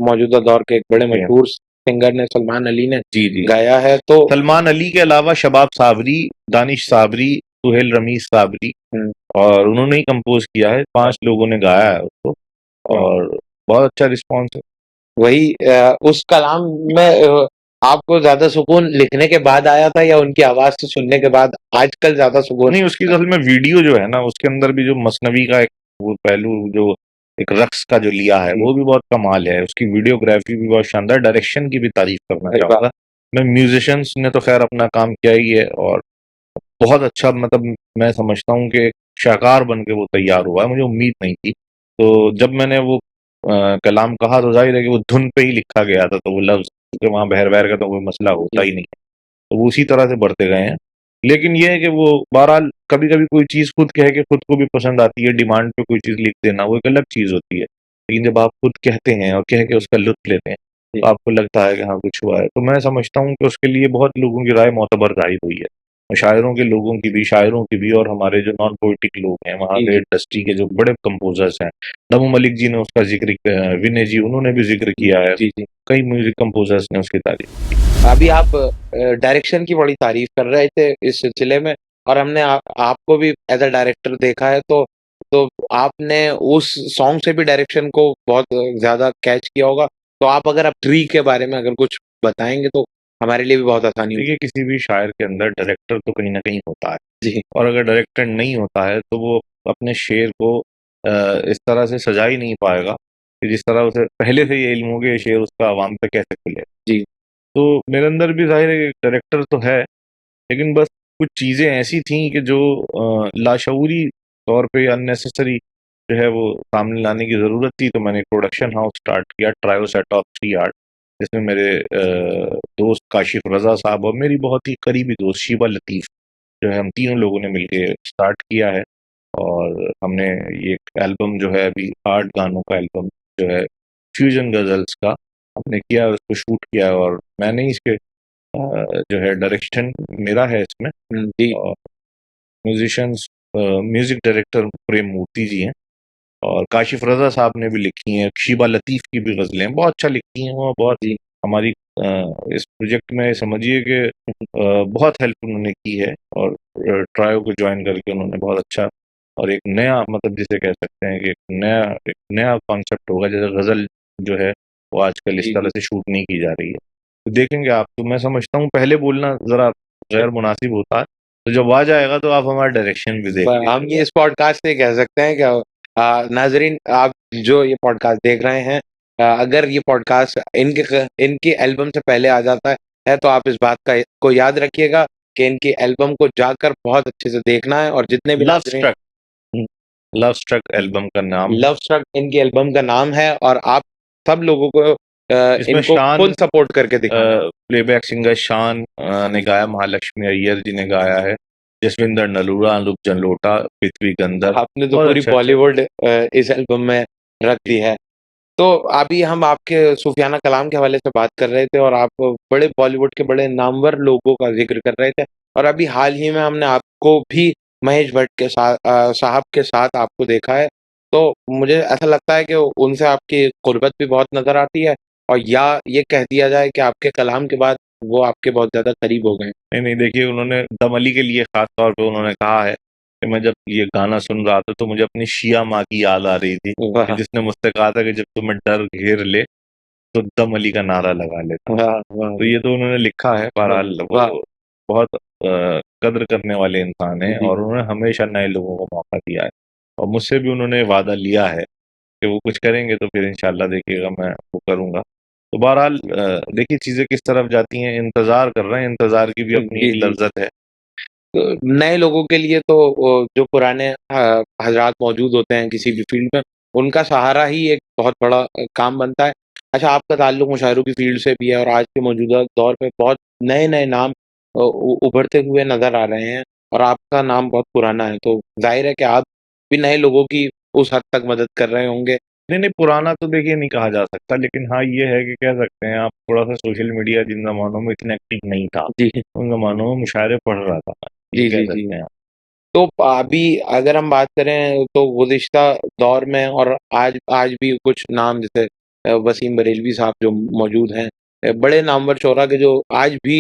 मौजूदा दौर के एक बड़े जी, मशहूर सिंगर ने सलमान अली ने जी, जी। गाया है तो सलमान अली के अलावा शबाब साबरी, दानिश साबरी, सुहेल रमीज़ साबरी हुँ, और उन्होंने ही कंपोज़ किया है, 5 लोगों ने गाया है उसको वाह! और बहुत अच्छा रिस्पॉन्स है। वही उस कलाम में आपको ज़्यादा सुकून लिखने के बाद आया था या उनकी आवाज़ से सुनने के बाद आजकल ज़्यादा सुकून नहीं, उसकी असल में वीडियो जो है ना, उसके अंदर भी जो मसनवी का एक वो पहलू जो एक रक़्स का जो लिया है, जी। वो भी बहुत कमाल है। उसकी वीडियोग्राफ़ी भी बहुत शानदार, डायरेक्शन की भी तारीफ़ करना अरे वाह! चाहूँगा। मैं म्यूज़िशियंस ने तो ख़ैर अपना काम किया ही है और बहुत अच्छा मतलब मैं समझता हूँ कि एक शाहकार बन के वो तैयार हुआ है, मुझे उम्मीद नहीं थी। तो जब मैंने वो कलाम कहा तो ज़ाहिर है कि वो धुन पे ही लिखा गया था, तो वो लफ्ज़ क्योंकि वहाँ बहर-वहर का तो कोई मसला होता जी, ही नहीं है। तो वो उसी तरह से बढ़ते गए हैं। लेकिन ये है कि वो बहरहाल कभी-कभी कोई चीज़ खुद कह के खुद को भी पसंद आती है, डिमांड पे कोई चीज़ लिख देना, वो एक अलग चीज़ होती है। लेकिन जब आप खुद कहते हैं और कह के उसका लुत्फ़ लेते हैं, जी। तो आपको लगता है कि हाँ, कुछ हुआ है। तो मैं समझता हूँ कि उसके लिए बहुत लोगों की राय मोतबर ज़ाहिर हुई है। शायरों के लोगों की भी, शायरों की भी और हमारे जो नॉन पोएटिक लोग हैं, वहाँ जी, के जी। इंडस्ट्री के जो बड़े कंपोज़र्स हैं, नमो मलिक जी ने उसका ज़िक्र विनय जी उन्होंने भी ज़िक्र किया है। जी, जी। कई म्यूज़िक कंपोज़र्स ने उसकी तारीफ़ अभी आप डायरेक्शन की बड़ी तारीफ़ कर रहे थे इस सिलसिले में और हमने आपको भी एज़ अ डायरेक्टर देखा है तो आपने उस सॉन्ग से भी डायरेक्शन को बहुत ज़्यादा कैच किया होगा। तो आप अगर आप ट्री के बारे में अगर कुछ बताएँगे तो हमारे लिए भी बहुत आसानी होगी। देखिए, किसी भी शायर के अंदर डायरेक्टर तो कहीं न कहीं होता है जी, और अगर डायरेक्टर नहीं होता है, तो वो अपने शेर को इस तरह से सजा ही नहीं पाएगा कि जिस तरह उसे पहले से ये इल्म हो कि ये शेर उसका अवाम पे कैसे खुले। जी, तो मेरे अंदर भी ज़ाहिर है कि डायरेक्टर तो है, लेकिन बस कुछ चीज़ें ऐसी थीं कि जो लाशऊरी तौर पे अननेसेसरी जो है वो सामने लाने की ज़रूरत थी, तो मैंने एक प्रोडक्शन हाउस स्टार्ट किया, ट्रायो सेट ऑफ 3 आर्ट, जिसमें मेरे दोस्त काशिफ़ रज़ा साहब और मेरी बहुत ही करीबी दोस्त शीबा लतीफ़ जो है हम तीनों लोगों ने मिलके स्टार्ट किया है और हमने ये एक एल्बम जो है अभी 8 गानों का एल्बम जो है फ्यूजन गज़ल्स का हमने किया, उसको शूट किया और मैंने ही इसके जो है डायरेक्शन मेरा है इसमें हुँ, जी, और म्यूजिशियंस म्यूजिक डायरेक्टर प्रेम मूर्ति जी हैं और काशिफ रज़ा साहब ने भी लिखी हैं, शीबा लतीफ़ की भी गज़लें बहुत अच्छा लिखती हैं वो बहुत जी, हमारी इस प्रोजेक्ट में समझिए कि बहुत हेल्प उन्होंने की है और ट्रायो को जॉइन करके उन्होंने बहुत अच्छा और एक नया मतलब जिसे कह सकते हैं कि एक नया कॉन्सेप्ट होगा जैसे गज़ल जो है वो आजकल इस जी, तरह जी। से शूट नहीं की जा रही है। तो देखेंगे आप, तो मैं समझता हूँ पहले बोलना जरा गैर मुनासिब होता है, तो जब आ जाएगा तो आप हमारा डायरेक्शन भी देखिए। हम ये इस पॉडकास्ट से कह सकते हैं कि नाजरीन, आप जो ये पॉडकास्ट देख रहे हैं, अगर ये पॉडकास्ट इनकी एल्बम से पहले आ जाता है तो आप इस बात का को याद रखिएगा कि इनकी एल्बम को जाकर बहुत अच्छे से देखना है। और जितने भी लव नाजरीन, स्ट्रक, लव स्ट्रक एल्बम का नाम है। लव स्ट्रक इनकी एल्बम का नाम है, और आप सब लोगों को इसमें इनको शान फुल सपोर्ट करके दिखाना है। प्लेबैक सिंगर शान ने गाया, महालक्ष्मी अय्यर जी ने गाया है, जसविंदर नलूरा, अनूप जलोटा, पृथ्वी गंधर, आपने तो बहुत पूरी अच्छे अच्छे। बॉलीवुड इस एल्बम में रख दी है। तो अभी हम आपके सूफियाना कलाम के हवाले से बात कर रहे थे, और आप बड़े बॉलीवुड के बड़े नामवर लोगों का ज़िक्र कर रहे थे, और अभी हाल ही में हमने आपको भी महेश भट्ट के साथ साहब के साथ आपको देखा है। तो मुझे ऐसा लगता है कि उनसे आपकी क़ुर्बत भी बहुत नज़र आती है, और या ये कह दिया जाए कि आपके कलाम के बाद वो आपके बहुत ज़्यादा करीब हो गए हैं। नहीं नहीं, देखिए उन्होंने दम अली के लिए खास तौर पे उन्होंने कहा है कि मैं जब ये गाना सुन रहा था तो मुझे अपनी शिया माँ की याद आ रही थी, कि वाह! जिसने मुझसे कहा था कि जब तुम्हें डर घेर ले तो दम अली का नारा लगा लेता। वाह! वाह! तो ये तो उन्होंने लिखा है, बहरहाल वाह! वो बहुत कद्र करने वाले इंसान हैं, जी, और उन्होंने हमेशा नए लोगों को मौका दिया है, और मुझसे भी उन्होंने वादा लिया है कि वो कुछ करेंगे तो फिर इंशाल्लाह देखिएगा मैं वो करूंगा। तो बहरहाल देखिए चीजें किस तरफ जाती हैं, इंतजार कर रहे हैं, इंतजार की भी अपनी जी, एक जी। लज्जत है। नए लोगों के लिए तो जो पुराने हज़रात मौजूद होते हैं किसी भी फ़ील्ड में, उनका सहारा ही एक बहुत बड़ा काम बनता है। अच्छा, आपका ताल्लुक मुशायरों की फ़ील्ड से भी है, और आज के मौजूदा दौर पे बहुत नए-नए नाम उ उभरते हुए नज़र आ रहे हैं, और आपका नाम बहुत पुराना है, तो ज़ाहिर है कि आप भी नए लोगों की उस हद तक मदद कर रहे होंगे। नहीं नहीं, पुराना तो देखिए नहीं कहा जा सकता, लेकिन हाँ ये है कि कह सकते हैं आप, थोड़ा सा सोशल मीडिया जिन जमानों में इतना एक्टिव नहीं था, जी, उन जमानों में मुशायरे पढ़ रहा था मैं, ये जी, कह जी, जी। सकते हैं आप। तो अभी अगर हम बात करें तो गुज़िश्ता दौर में और आज आज भी कुछ नाम जैसे वसीम बरेलवी साहब जो मौजूद हैं, बड़े नामवर शोरा के जो आज भी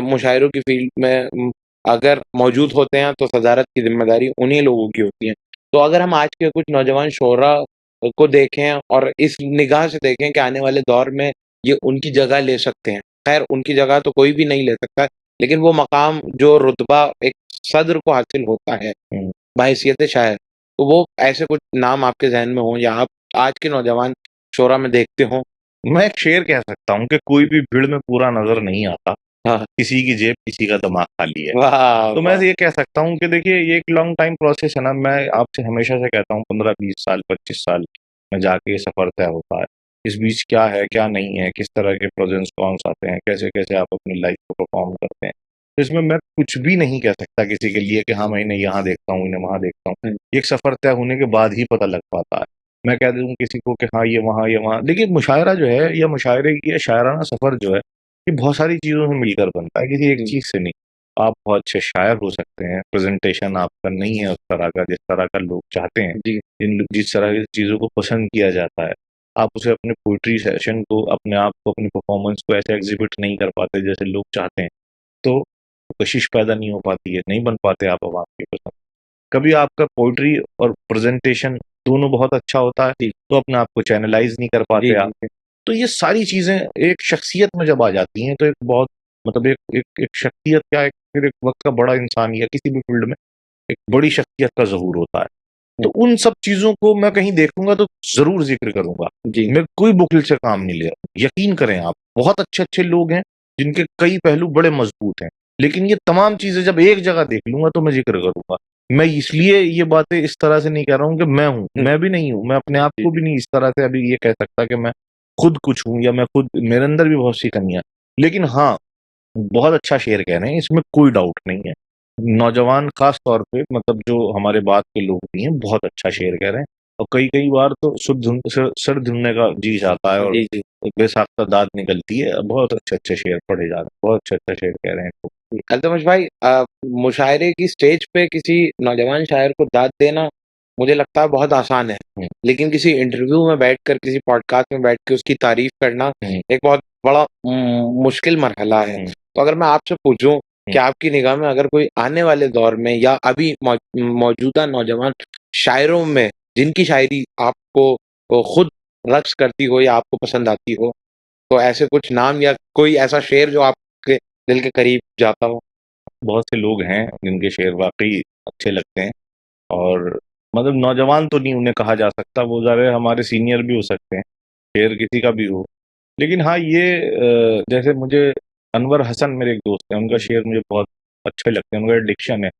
मुशायरों की फ़ील्ड में अगर मौजूद होते हैं तो सदारत की ज़िम्मेदारी उन्हीं लोगों की होती है। तो अगर हम आज के कुछ नौजवान शोरा को देखें और इस निगाह से देखें कि आने वाले दौर में ये उनकी जगह ले सकते हैं। ख़ैर उनकी जगह तो कोई भी नहीं ले सकता है, लेकिन वो मकाम जो रुतबा एक सद्र को हासिल होता है हम्म। बाहैसियत शायर, तो वो ऐसे कुछ नाम आपके ज़हन में हों या आप आज के नौजवान शोरा में देखते हों? मैं एक शेर कह सकता हूँ कि कोई भी भीड़ में पूरा नजर नहीं आता, हाँ, हाँ। किसी की जेब किसी का दिमाग खाली है। वाह! तो मैं वाह! ये कह सकता हूँ कि देखिए ये एक लॉन्ग टाइम प्रोसेस है ना, मैं आपसे हमेशा से कहता हूँ 15-20 साल 25 साल में जाके ये सफर तय होता है। इस बीच क्या है क्या नहीं है, किस तरह के प्रोजेंस कौन आते हैं, कैसे कैसे आप अपनी लाइफ को परफॉर्म करते हैं, तो इसमें मैं कुछ भी नहीं कह सकता किसी के लिए कि हाँ मैं इन्हें यहाँ देखता हूँ इन्हें वहाँ देखता हूँ। हुँ, ये एक सफर तय होने के बाद ही पता लग पाता है। मैं कह दूँ किसी को कि हाँ ये वहाँ, देखिए मुशायरा जो है या मुशायरे की या शायराना सफर जो है, ये बहुत सारी चीजों से मिलकर बनता है, किसी एक जी, चीज से नहीं। आप बहुत अच्छे शायर हो सकते हैं, प्रेजेंटेशन आपका नहीं है उस तरह का जिस तरह का लोग चाहते हैं, जी, जिस तरह की चीज़ों को पसंद किया जाता है, आप उसे अपने पोइट्री सेशन को, अपने आप को, अपनी परफॉर्मेंस को ऐसे एग्जिबिट नहीं कर पाते जैसे लोग चाहते हैं, तो कशिश पैदा नहीं हो पाती है, नहीं बन पाते आप आवाम की पसंद। कभी आपका पोइट्री और प्रेजेंटेशन दोनों बहुत अच्छा होता है, जी, तो अपने आप को चैनलाइज नहीं कर जी, पाते आप। जी, तो ये सारी चीजें एक शख्सियत में जब आ जाती हैं तो एक बहुत, मतलब एक शख्सियत क्या, एक फिर एक वक्त का बड़ा इंसान या किसी भी फील्ड में एक बड़ी शख्सियत का ज़हूर होता है। हुँ, तो उन सब चीज़ों को मैं कहीं देखूँगा तो ज़रूर ज़िक्र करूँगा। जी, मैं कोई बुखिल से काम नहीं ले रहा। यकीन करें आप, बहुत अच्छे-अच्छे लोग हैं, जिनके कई पहलू बड़े मज़बूत हैं। लेकिन ये तमाम चीज़ें जब एक जगह देख लूँगा तो मैं ज़िक्र करूँगा। मैं इसलिए ये बातें इस तरह से नहीं कह रहा हूँ कि मैं हूँ, हुँ, मैं भी नहीं हूँ। मैं अपने आप जी, को भी नहीं इस तरह से अभी ये कह सकता कि मैं खुद कुछ हूँ या मैं खुद, मेरे अंदर भी बहुत सी कमियाँ। लेकिन हाँ, बहुत अच्छा शेर कह रहे हैं, इसमें कोई डाउट नहीं है। नौजवान खास तौर पे, मतलब जो हमारे बाद के लोग भी हैं, बहुत अच्छा शेर कह रहे हैं, और कई-कई बार तो सर धुनने का जी चाहता है और जी, जी। बेसाख्ता दाद निकलती है। बहुत अच्छे-अच्छे शेर पढ़े जा रहे हैं, बहुत अच्छा-अच्छा शेर कह रहे हैं तो। अल्तमश भाई, मुशायरे की स्टेज पे किसी नौजवान शायर को दाद देना मुझे लगता है बहुत आसान है। हुँ, लेकिन किसी इंटरव्यू में बैठकर, किसी पॉडकास्ट में बैठ के उसकी तारीफ़ करना हुँ, एक बहुत बड़ा मुश्किल मरहला है। हुँ, तो अगर मैं आपसे पूछूँ हुँ। कि आपकी निगाह में अगर कोई आने वाले दौर में या अभी मौजूदा नौजवान शायरों में जिनकी शायरी आपको खुद रक़्स करती हो या आपको पसंद आती हो, तो ऐसे कुछ नाम या कोई ऐसा शेर जो आपके दिल के करीब जाता हो? बहुत से लोग हैं जिनके शेर वाकई अच्छे लगते हैं, और मतलब नौजवान तो नहीं उन्हें कहा जा सकता, वो ज़रा हमारे सीनियर भी हो सकते हैं, शेर किसी का भी हो। लेकिन हाँ, ये जैसे मुझे अनवर हसन मेरे एक दोस्त हैं, उनका शेर मुझे बहुत अच्छे लगते हैं, उनका डिक्शन है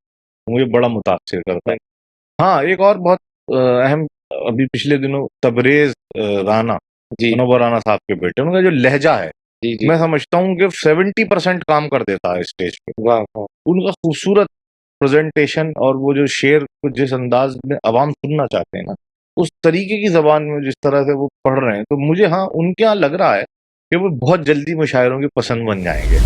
मुझे बड़ा मुतासिर करता है। हाँ, एक और बहुत अहम, अभी पिछले दिनों तबरेज राना, जी, मुनव्वर राना साहब के बेटे, उनका जो लहजा है, जी, जी। मैं समझता हूँ कि 70% काम कर देता है स्टेज पे। वाह, वाह! उनका खूबसूरत प्रेजेंटेशन और वो जो शेर को जिस अंदाज में अवाम सुनना चाहते हैं ना, उस तरीके की जबान में जिस तरह से वो पढ़ रहे हैं, तो मुझे हाँ उनके यहाँ लग रहा है कि वो बहुत जल्दी मुशायरों की पसंद बन जाएंगे।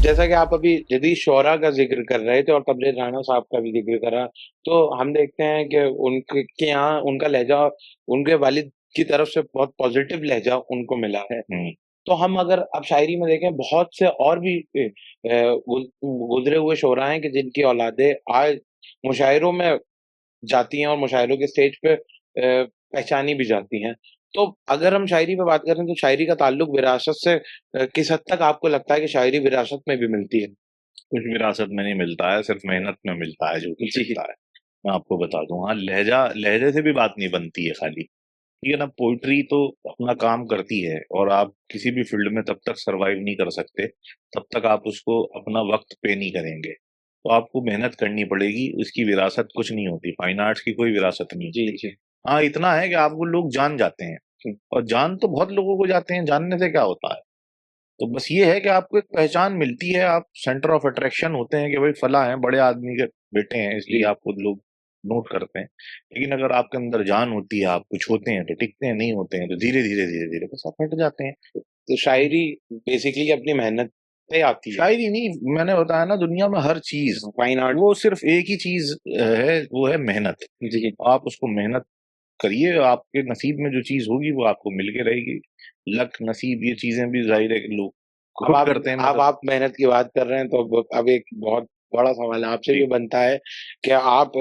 जैसा कि आप अभी जदीद शोरा का ज़िक्र कर रहे थे और तबरेज़ राना साहब का भी ज़िक्र करा, तो हम देखते हैं कि उनके के यहाँ उनका लहज़ा उनके वालिद की तरफ से बहुत पॉज़िटिव लहज़ा उनको मिला है। तो हम अगर अब शायरी में देखें बहुत से और भी गुज़रे हुए शोरा हैं कि जिनकी औलादें आज मुशायरों में जाती हैं और मुशायरों के स्टेज पे पहचानी भी जाती हैं। तो अगर हम शायरी पे बात करें तो शायरी का ताल्लुक विरासत से किस हद तक आपको लगता है कि शायरी विरासत में भी मिलती है? कुछ विरासत में नहीं मिलता है, सिर्फ मेहनत में मिलता है जो कुछ जी। मिलता है। मैं आपको बता दूं, हाँ, लहजा लहजे से भी बात नहीं बनती है खाली, ठीक है ना। पोइट्री तो अपना काम करती है, और आप किसी भी फील्ड में तब तक सरवाइव नहीं कर सकते, तब तक आप उसको अपना वक्त पे नहीं करेंगे। तो आपको मेहनत करनी पड़ेगी, उसकी विरासत कुछ नहीं होती, फाइन आर्ट्स की कोई विरासत नहीं जी, होती। जी। हाँ, इतना है कि आपको लोग जान जाते हैं, और जान तो बहुत लोगों को जाते हैं, जानने से क्या होता है। तो बस ये है कि आपको एक पहचान मिलती है, आप सेंटर ऑफ अट्रैक्शन होते हैं कि भाई फला है, बड़े आदमी के बेटे हैं, इसलिए जी। आपको लोग नोट करते हैं। लेकिन अगर आपके अंदर जान होती है, आप कुछ होते हैं तो टिकते हैं, नहीं होते हैं तो धीरे धीरे धीरे धीरे बस आप हट जाते हैं। तो शायरी बेसिकली अपनी मेहनत पे आती है। शायरी नहीं, मैंने बताया ना, दुनिया में हर चीज, फाइन आर्ट। वो सिर्फ एक ही चीज है, वो है मेहनत। जी। आप उसको मेहनत करिए, आपके नसीब में जो चीज होगी वो आपको मिल के रहेगी। लक, नसीब, ये चीजें भी जाहिर है कि लोग अब खुद करते हैं मदद। आप मेहनत की बात कर रहे हैं तो अब एक बहुत बड़ा सवाल आपसे जी। ये बनता है कि आप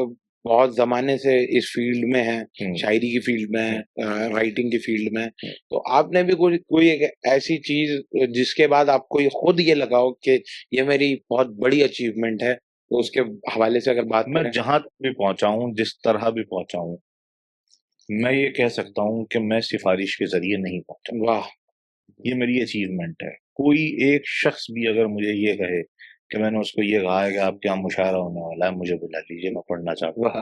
बहुत ज़माने से इस फ़ील्ड में हैं, हम्म, शायरी की फ़ील्ड में हैं, राइटिंग की फ़ील्ड में हैं। हम्म। तो आपने भी कोई कोई एक ऐसी चीज़ जिसके बाद आपको ये खुद ये लगा हो कि ये मेरी बहुत बड़ी अचीवमेंट है, तो उसके हवाले से अगर बात मैं करें? जहां तक भी पहुंचा हूं, जिस तरह भी पहुंचा हूं, मैं ये कह सकता हूं कि मैं सिफारिश के जरिए नहीं पहुंचा। वाह! ये मेरी अचीवमेंट है। कोई एक शख्स भी अगर मुझे ये कहे कि मैंने उसको ये कहा है कि आपके यहाँ मुशायरा होने वाला है, मुझे बुला लीजिए, मैं पढ़ना चाहता हूँ। वाह!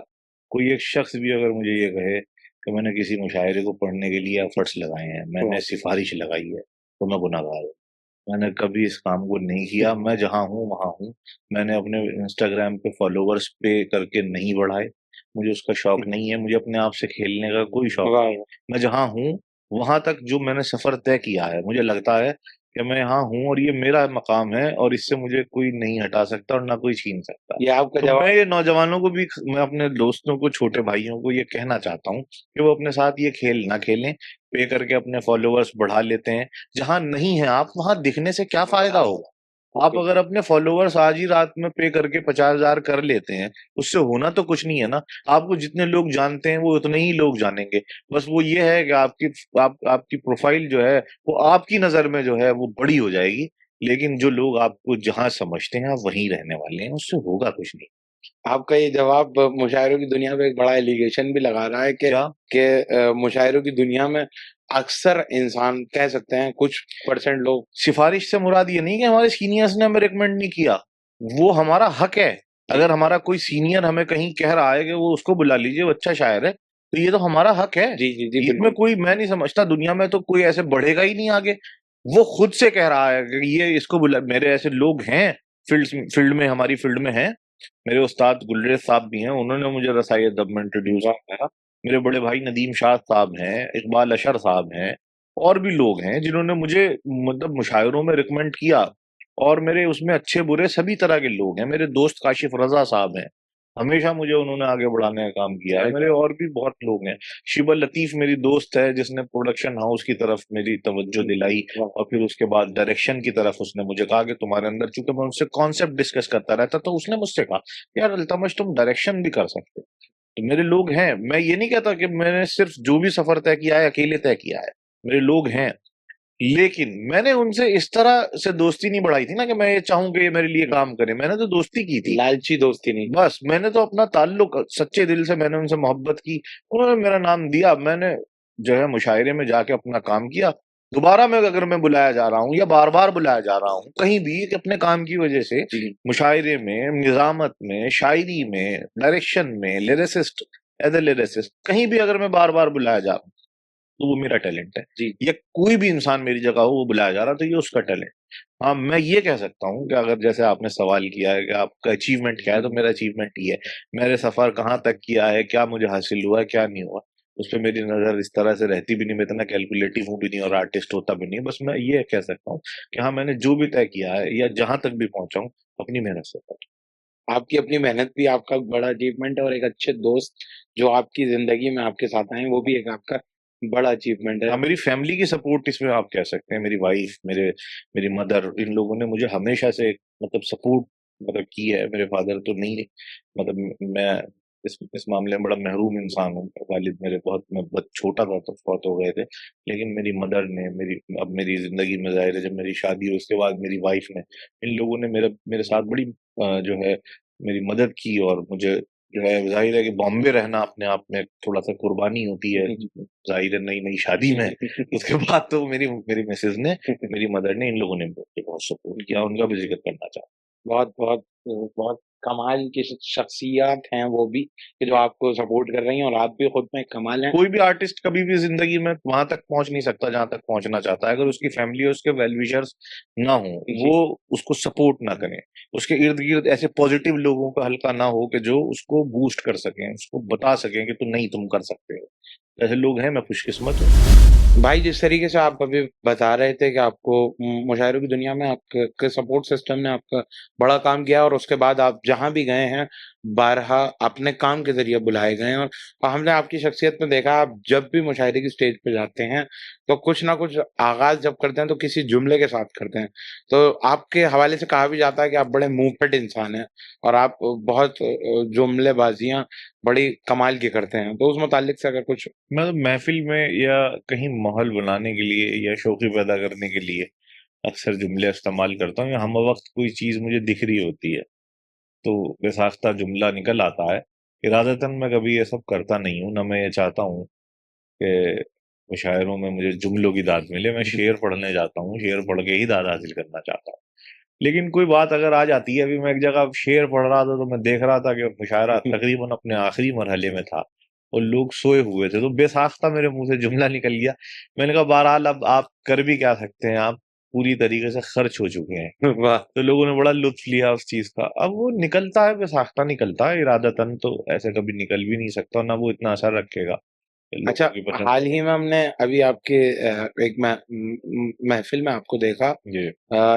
कोई एक शख्स भी अगर मुझे ये कहे कि मैंने किसी मुशायरे को पढ़ने के लिए एफर्ट्स लगाए हैं, मैंने वाह! सिफारिश लगाई है, तो मैं गुनहगार हूँ। मैंने कभी इस काम को नहीं किया। मैं जहाँ हूँ वहाँ हूँ। मैंने अपने इंस्टाग्राम पे फॉलोवर्स पे करके नहीं बढ़ाए, मुझे उसका शौक नहीं है, मुझे अपने आप से खेलने का कोई शौक नहीं वाह! है। मैं जहाँ हूँ वहां तक जो मैंने सफर तय किया है, मुझे लगता है कि मैं यहाँ हूँ और ये मेरा मकाम है, और इससे मुझे कोई नहीं हटा सकता और ना कोई छीन सकता। ये आपका तो जवाब। मैं ये नौजवानों को भी, मैं अपने दोस्तों को, छोटे भाइयों को ये कहना चाहता हूँ कि वो अपने साथ ये खेल ना खेलें, पे करके अपने फॉलोवर्स बढ़ा लेते हैं। जहां नहीं है आप, वहां दिखने से क्या फायदा होगा। आप अगर अपने फॉलोवर्स आज ही रात में पे करके 50,000 कर लेते हैं, उससे होना तो कुछ नहीं है ना। आपको जितने लोग जानते हैं वो उतने ही लोग जानेंगे। बस वो ये है कि आपकी प्रोफाइल जो है वो आपकी नजर में जो है वो बड़ी हो जाएगी, लेकिन जो लोग आपको जहां समझते हैं आप वहीं रहने वाले हैं, उससे होगा कुछ नहीं। आपका ये जवाब मुशायरों की दुनिया में एक बड़ा एलिगेशन भी लगा रहा है क्या? कि मुशायरों की दुनिया में अक्सर इंसान कह सकते हैं कुछ परसेंट लोग। सिफारिश से मुराद ये नहीं कि हमारे सीनियर्स ने हमें रिकमेंड नहीं किया, वो हमारा हक है। अगर हमारा कोई सीनियर हमें कहीं कह रहा है कि वो उसको बुला लीजिए, वो अच्छा शायर है, तो ये तो हमारा हक है। जी, जी, जी, इसमें बिल्कुल। कोई, मैं नहीं समझता दुनिया में तो कोई ऐसे बढ़ेगा ही नहीं आगे। वो खुद से कह रहा है कि ये इसको बुला, मेरे ऐसे लोग हैं फील्ड में, हमारी फील्ड में हैं। मेरे उस्ताद गुलरेज साहब भी हैं, उन्होंने मुझे रसाई अदब में इंट्रोड्यूस किया। मेरे बड़े भाई नदीम शाह साहब हैं, इकबाल अशर साहब हैं, और भी लोग हैं जिन्होंने मुझे मतलब मुशायरों में रिकमेंड किया। और मेरे उसमें अच्छे बुरे सभी तरह के लोग हैं। मेरे दोस्त काशिफ रजा साहब हैं, हमेशा मुझे उन्होंने आगे बढ़ाने का काम किया है। मेरे और भी बहुत लोग हैं। शिबा लतीफ मेरी दोस्त है, जिसने प्रोडक्शन हाउस की तरफ मेरी तवज्जो दिलाई, और फिर उसके बाद डायरेक्शन की तरफ उसने मुझे कहा कि तुम्हारे अंदर, चूंकि मैं उनसे कॉन्सेप्ट डिस्कस करता रहता, तो उसने मुझसे कहा यार अल्तमश तुम डायरेक्शन भी कर सकते हो। तो मेरे लोग हैं। मैं ये नहीं कहता कि मैंने सिर्फ जो भी सफर तय किया है अकेले तय किया है, मेरे लोग हैं। लेकिन मैंने उनसे इस तरह से दोस्ती नहीं बढ़ाई थी ना कि मैं ये चाहूं कि ये मेरे लिए काम करे। मैंने तो दोस्ती की थी, लालची दोस्ती नहीं। बस मैंने तो अपना ताल्लुक सच्चे दिल से, मैंने उनसे मोहब्बत की, उन्होंने मेरा नाम दिया, मैंने जो है मुशायरे में जाके अपना काम किया। दोबारा मैं अगर मैं बुलाया जा रहा हूँ या बार बार बुलाया जा रहा हूँ कहीं भी कि अपने काम की वजह से, मुशायरे में, निजामत में, शायरी में, डायरेक्शन में, लिरिसिस्ट, एज ए लिरिसिस्ट, कहीं भी अगर मैं बार बार बुलाया जा रहा हूँ तो वो मेरा टैलेंट है जी। या कोई भी इंसान मेरी जगह हो वो बुलाया जा रहा तो ये उसका टैलेंट। हाँ, मैं ये कह सकता हूँ कि अगर जैसे आपने सवाल किया है कि आपका अचीवमेंट क्या है, तो मेरा अचीवमेंट ये है, मैंने सफर कहाँ तक किया है, क्या मुझे हासिल हुआ है, क्या नहीं हुआ, उस पर मेरी नजर इस तरह से रहती भी नहीं, मैं इतना कैलकुलेटिव हूँ भी नहीं और आर्टिस्ट होता भी नहीं। बस मैं ये कह सकता हूँ कि हाँ, मैंने जो भी तय किया है या जहां तक भी पहुंचा हूँ अपनी मेहनत से आपकी अपनी मेहनत भी आपका बड़ा अचीवमेंट है, और एक अच्छे दोस्त जो आपकी ज़िंदगी में आपके साथ आए हैं, वो भी एक आपका बड़ा अचीवमेंट है। हाँ, मेरी फैमिली की सपोर्ट इसमें आप कह सकते हैं, मेरी वाइफ, मेरी मदर, इन लोगों ने मुझे हमेशा से मतलब सपोर्ट मतलब की है। मेरे फादर तो नहीं, मतलब मैं इस मामले में बड़ा महरूम इंसान हूँ। वालिद मेरे मैं बहुत छोटा था तो फौत हो गए थे, लेकिन मेरी मदर ने अब मेरी जिंदगी में, जाहिर है जब मेरी शादी हुई उसके बाद मेरी वाइफ ने, इन लोगों ने मेरे साथ बड़ी जो है मेरी मदद की। और मुझे जो है, जाहिर है कि बॉम्बे रहना अपने आप में थोड़ा सा कुर्बानी होती है, जाहिर है नई नई शादी में। उसके बाद तो मेरी मेरी मिसेज ने, मेरी मदर ने, इन लोगों ने मुझे बहुत सपोर्ट किया, उनका भी जिक्र करना चाहता बहुत बहुत बहुत कमाल की शख्सियत हैं वो भी, कि जो आपको सपोर्ट कर रही हैं, और आप भी खुद में एक कमाल हैं। हूँ। कोई भी आर्टिस्ट कभी भी जिंदगी में वहां तक पहुंच नहीं सकता जहां तक पहुंचना चाहता है, अगर उसकी फैमिली और उसके वेल विशर्स ना हो, वो उसको सपोर्ट ना करें, उसके इर्द गिर्द ऐसे पॉजिटिव लोगों का हल्का ना हो कि जो उसको बूस्ट कर सकें, उसको बता सकें कि तुम नहीं, तुम कर सकते हो। ऐसे लोग हैं, मैं खुशकिस्मत हूँ। भाई, जिस तरीके से आप अभी बता रहे थे कि आपको मुशायरों की दुनिया में आपके सपोर्ट सिस्टम ने आपका बड़ा काम किया, और उसके बाद आप जहाँ भी गए हैं, बारहा अपने काम के ज़रिए बुलाए गए हैं, और हमने आपकी शख्सियत में देखा, आप जब भी मुशायरे की स्टेज पे जाते हैं, तो कुछ ना कुछ आगाज़ जब करते हैं, तो किसी जुमले के साथ करते हैं। तो आपके हवाले से कहा भी जाता है कि आप बड़े मुँहफट इंसान हैं, और आप बहुत जुमलेबाज़ियाँ बड़ी कमाल की करते हैं। तो उस मुतालिक से अगर कुछ मैं तो महफिल में या कहीं माहौल बनाने के लिए या शौकी पैदा करने के लिए अक्सर जुमले इस्तेमाल करता हूँ, या हम वक्त कोई चीज मुझे दिख रही होती है तो बेसाख्ता जुमला निकल आता है। इरादतन मैं कभी ये सब करता नहीं हूँ, ना मैं ये चाहता हूँ कि मुशायरों में मुझे जुमलों की दाद मिले। मैं शेर पढ़ने जाता हूँ, शेर पढ़ के ही दाद हासिल करना चाहता हूँ। लेकिन कोई बात अगर आ जाती है, अभी मैं एक जगह शेर पढ़ रहा था तो मैं देख रहा था कि मुशायरा तकरीबन अपने आखिरी मरहले में था और लोग सोए हुए थे, तो बेसाख्ता मेरे मुंह से जुमला निकल गया। मैंने कहा बहरहाल अब आप कर भी क्या सकते हैं, आप पूरी तरीके से खर्च हो चुके हैं। वाह! तो लोगों ने बड़ा लुत्फ लिया उस चीज का। अब वो निकलता है, बेसाख्ता निकलता है, इरादतन तो ऐसे कभी निकल भी नहीं सकता, और ना वो इतना असर रखेगा अच्छा, लोगों की पसंद हाल होगा। ही में हमने अभी आपके एक महफ़िल में आपको देखा, जी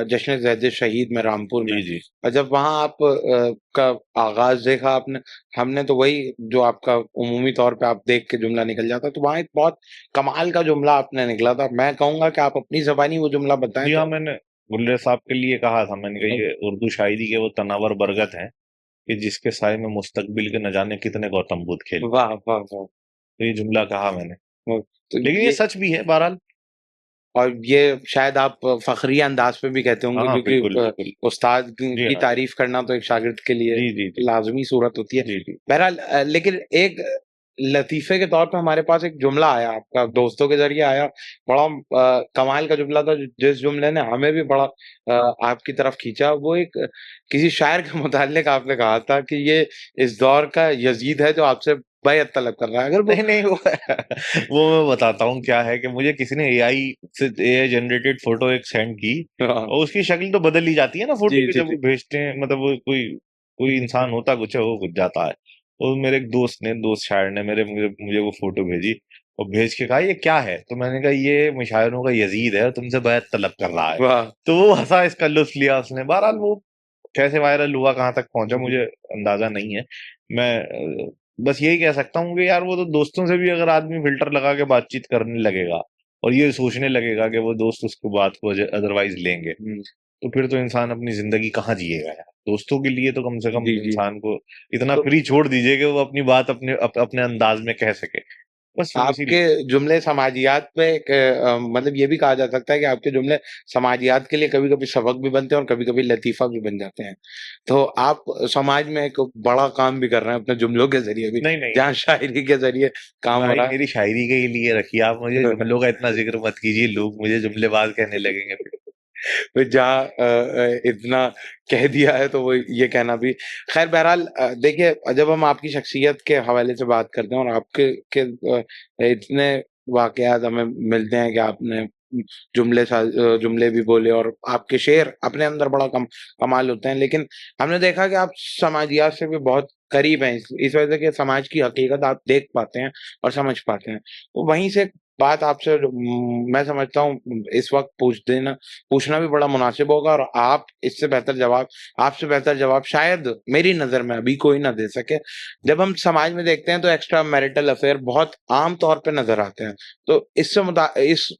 जश्न ज़ैद शहीद में रामपुर में। जी जी। और जब वहाँ आप का आगाज़ देखा आपने, हमने तो वही जो आपका उमूमी तौर पे आप देख के जुमला निकल जाता, तो वहाँ एक बहुत कमाल का जुमला आपने निकला था। मैं कहूँगा कि आप अपनी ज़बानी वो जुमला बताएँ जी हाँ, तो। मैंने गुल्ले साहब के लिए कहा था, मैंने कहा ये उर्दू शायरी के वो तनावर बरगद हैं कि जिसके साए में मुस्तकबिल के न जाने कितने गौतम बुद्ध खेल। वाह, वाह, वाह! तो ये जुमला कहा मैंने, तो लेकिन ये ये, सच भी है बहरहाल। और ये शायद आप फ़ख़्रिया अंदाज़ में भी कहते हाँ होंगे, हाँ, क्योंकि बिल्कुल बिल्कुल। उस्ताद जी की हाँ जी। तारीफ़ करना तो एक शागिर्द के लिए जी जी जी। लाज़मी सूरत होती है। जी जी। बहरहाल, लेकिन एक लतीफ़े के तौर पे हमारे पास एक जुमला आया आपका, दोस्तों के ज़रिए आया, बड़ा कमाल का जुमला था, जिस जुमले ने हमें भी बड़ा आपकी तरफ खींचा। वो एक किसी शायर के मुताल्लिक़ आपने कहा था कि ये इस दौर का यज़ीद है जो आपसे बैअत तलब कर रहा है। अगर वो नहीं नहीं, वो वो मैं बताता हूँ क्या है कि मुझे किसी ने एआई जनरेटेड फोटो एक सेंड की, हाँ, और उसकी शक्ल तो बदल ही जाती है ना फोटो जी, की जी, जब जी। वो भेजते हैं, मतलब वो कोई कोई इंसान होता कुछ है, वो कुछ जाता है। और मेरे एक दोस्त शायर ने मुझे वो फोटो भेजी और भेज के कहा ये क्या है, तो मैंने कहा ये मुशायरों का यजीद है और तुमसे बैत तलब कर रहा है। वाह! तो वो हंसा, इसका लुत्फ लिया उसने। बहरहाल वो कैसे वायरल हुआ, कहाँ तक पहुंचा, मुझे अंदाजा नहीं है। मैं बस यही कह सकता हूँ कि यार वो तो दोस्तों से भी अगर आदमी फिल्टर लगा के बातचीत करने लगेगा और ये सोचने लगेगा कि वो दोस्त उसको बात को अदरवाइज लेंगे, हुँ। तो फिर तो इंसान अपनी जिंदगी कहाँ जिएगा यार। दोस्तों के लिए तो कम से कम जी, जी। इंसान को इतना तो फ्री छोड़ दीजिए कि वो अपनी बात अपने अंदाज में कह सके। बस आपके इसीलिए। जुमले समाजियात पे एक मतलब ये भी कहा जा सकता है कि आपके जुमले समाजियात के लिए कभी-कभी सबक भी बनते हैं और कभी-कभी लतीफ़ा भी बन जाते हैं। तो आप समाज में एक बड़ा काम भी कर रहे हैं अपने जुमलों के ज़रिए भी, नहीं नहीं, जहाँ शायरी के ज़रिए काम हो भाई रहा है। मेरी शायरी के ही लिए रखिए, आप मुझे जुमलों का इतना जिक्र मत कीजिए, लोग मुझे जुमलेबाज कहने लगेंगे फिर। फिर जहाँ इतना कह दिया है तो वो ये कहना भी खैर बहरहाल देखिए जब हम आपकी शख्सियत के हवाले से बात करते हैं और आपके इतने वाकयात हमें मिलते हैं कि आपने जुमले भी बोले और आपके शेर अपने अंदर बड़ा कमाल होते हैं लेकिन हमने देखा कि आप समाजियात से भी बहुत करीब हैं इस वजह से कि समाज की हकीकत आप देख पाते हैं और समझ पाते हैं तो वहीं से बात आपसे मैं समझता हूँ इस वक्त पूछना भी बड़ा मुनासिब होगा और आपसे बेहतर जवाब शायद मेरी नज़र में अभी कोई ना दे सके। जब हम समाज में देखते हैं तो एक्स्ट्रा मैरिटल अफेयर बहुत आम तौर पे नज़र आते हैं। तो इस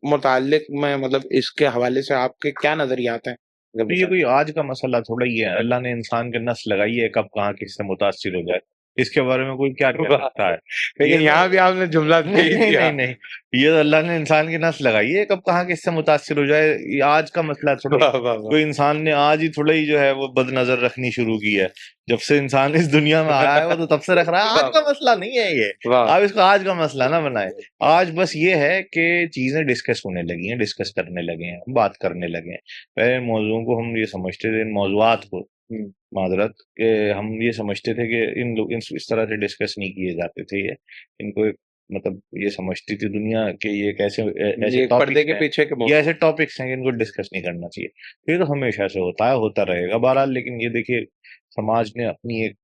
मुताल्लिक में मतलब इसके हवाले से आपके क्या नज़रियात हैं? अगर तो ये बता कोई आज का मसला थोड़ा ही है, अल्लाह ने इंसान के नस्ल लगाई है, कब कहाँ किससे मुतासिर हो जाए, इसके बारे में कोई क्या कह वाह! सकता है। लेकिन ये यहाँ भी तो आपने जुमला दे ही नहीं दिया। नहीं नहीं, ये तो अल्लाह ने इंसान की नस्ल लगाई है, कब कहाँ किससे मुतासिर हो जाए, ये आज का मसला थोड़ा ही। वाह, वाह, वाह! कोई इंसान ने आज ही थोड़ा ही जो है वो बदनजर रखनी शुरू की है। जब से इंसान इस दुनिया में आया है वो तो तब से रख रहा है, आज वाह, का मसला नहीं है ये। वाह! आप इसको आज का मसला ना बनाए। आज बस ये है कि चीजें डिस्कस होने लगी हैं, डिस्कस करने लगे हैं, हम बात करने लगे हैं। पहले इन मौजूदों को हम ये समझते थे, इन मौजूआत को, हुँ, माजरत के, हम ये समझते थे कि इन लोग इस तरह से डिस्कस नहीं किए जाते थे ये। इनको एक मतलब ये समझती थी दुनिया के ये कैसे ऐसे ये एक पर्दे टॉपिक्स के हैं, पीछे के ये मौजूद ऐसे टॉपिक्स हैं कि इनको डिस्कस नहीं करना चाहिए। तो ये तो हमेशा से होता है, होता रहेगा बहरहाल। लेकिन ये देखिए, समाज ने अपनी एक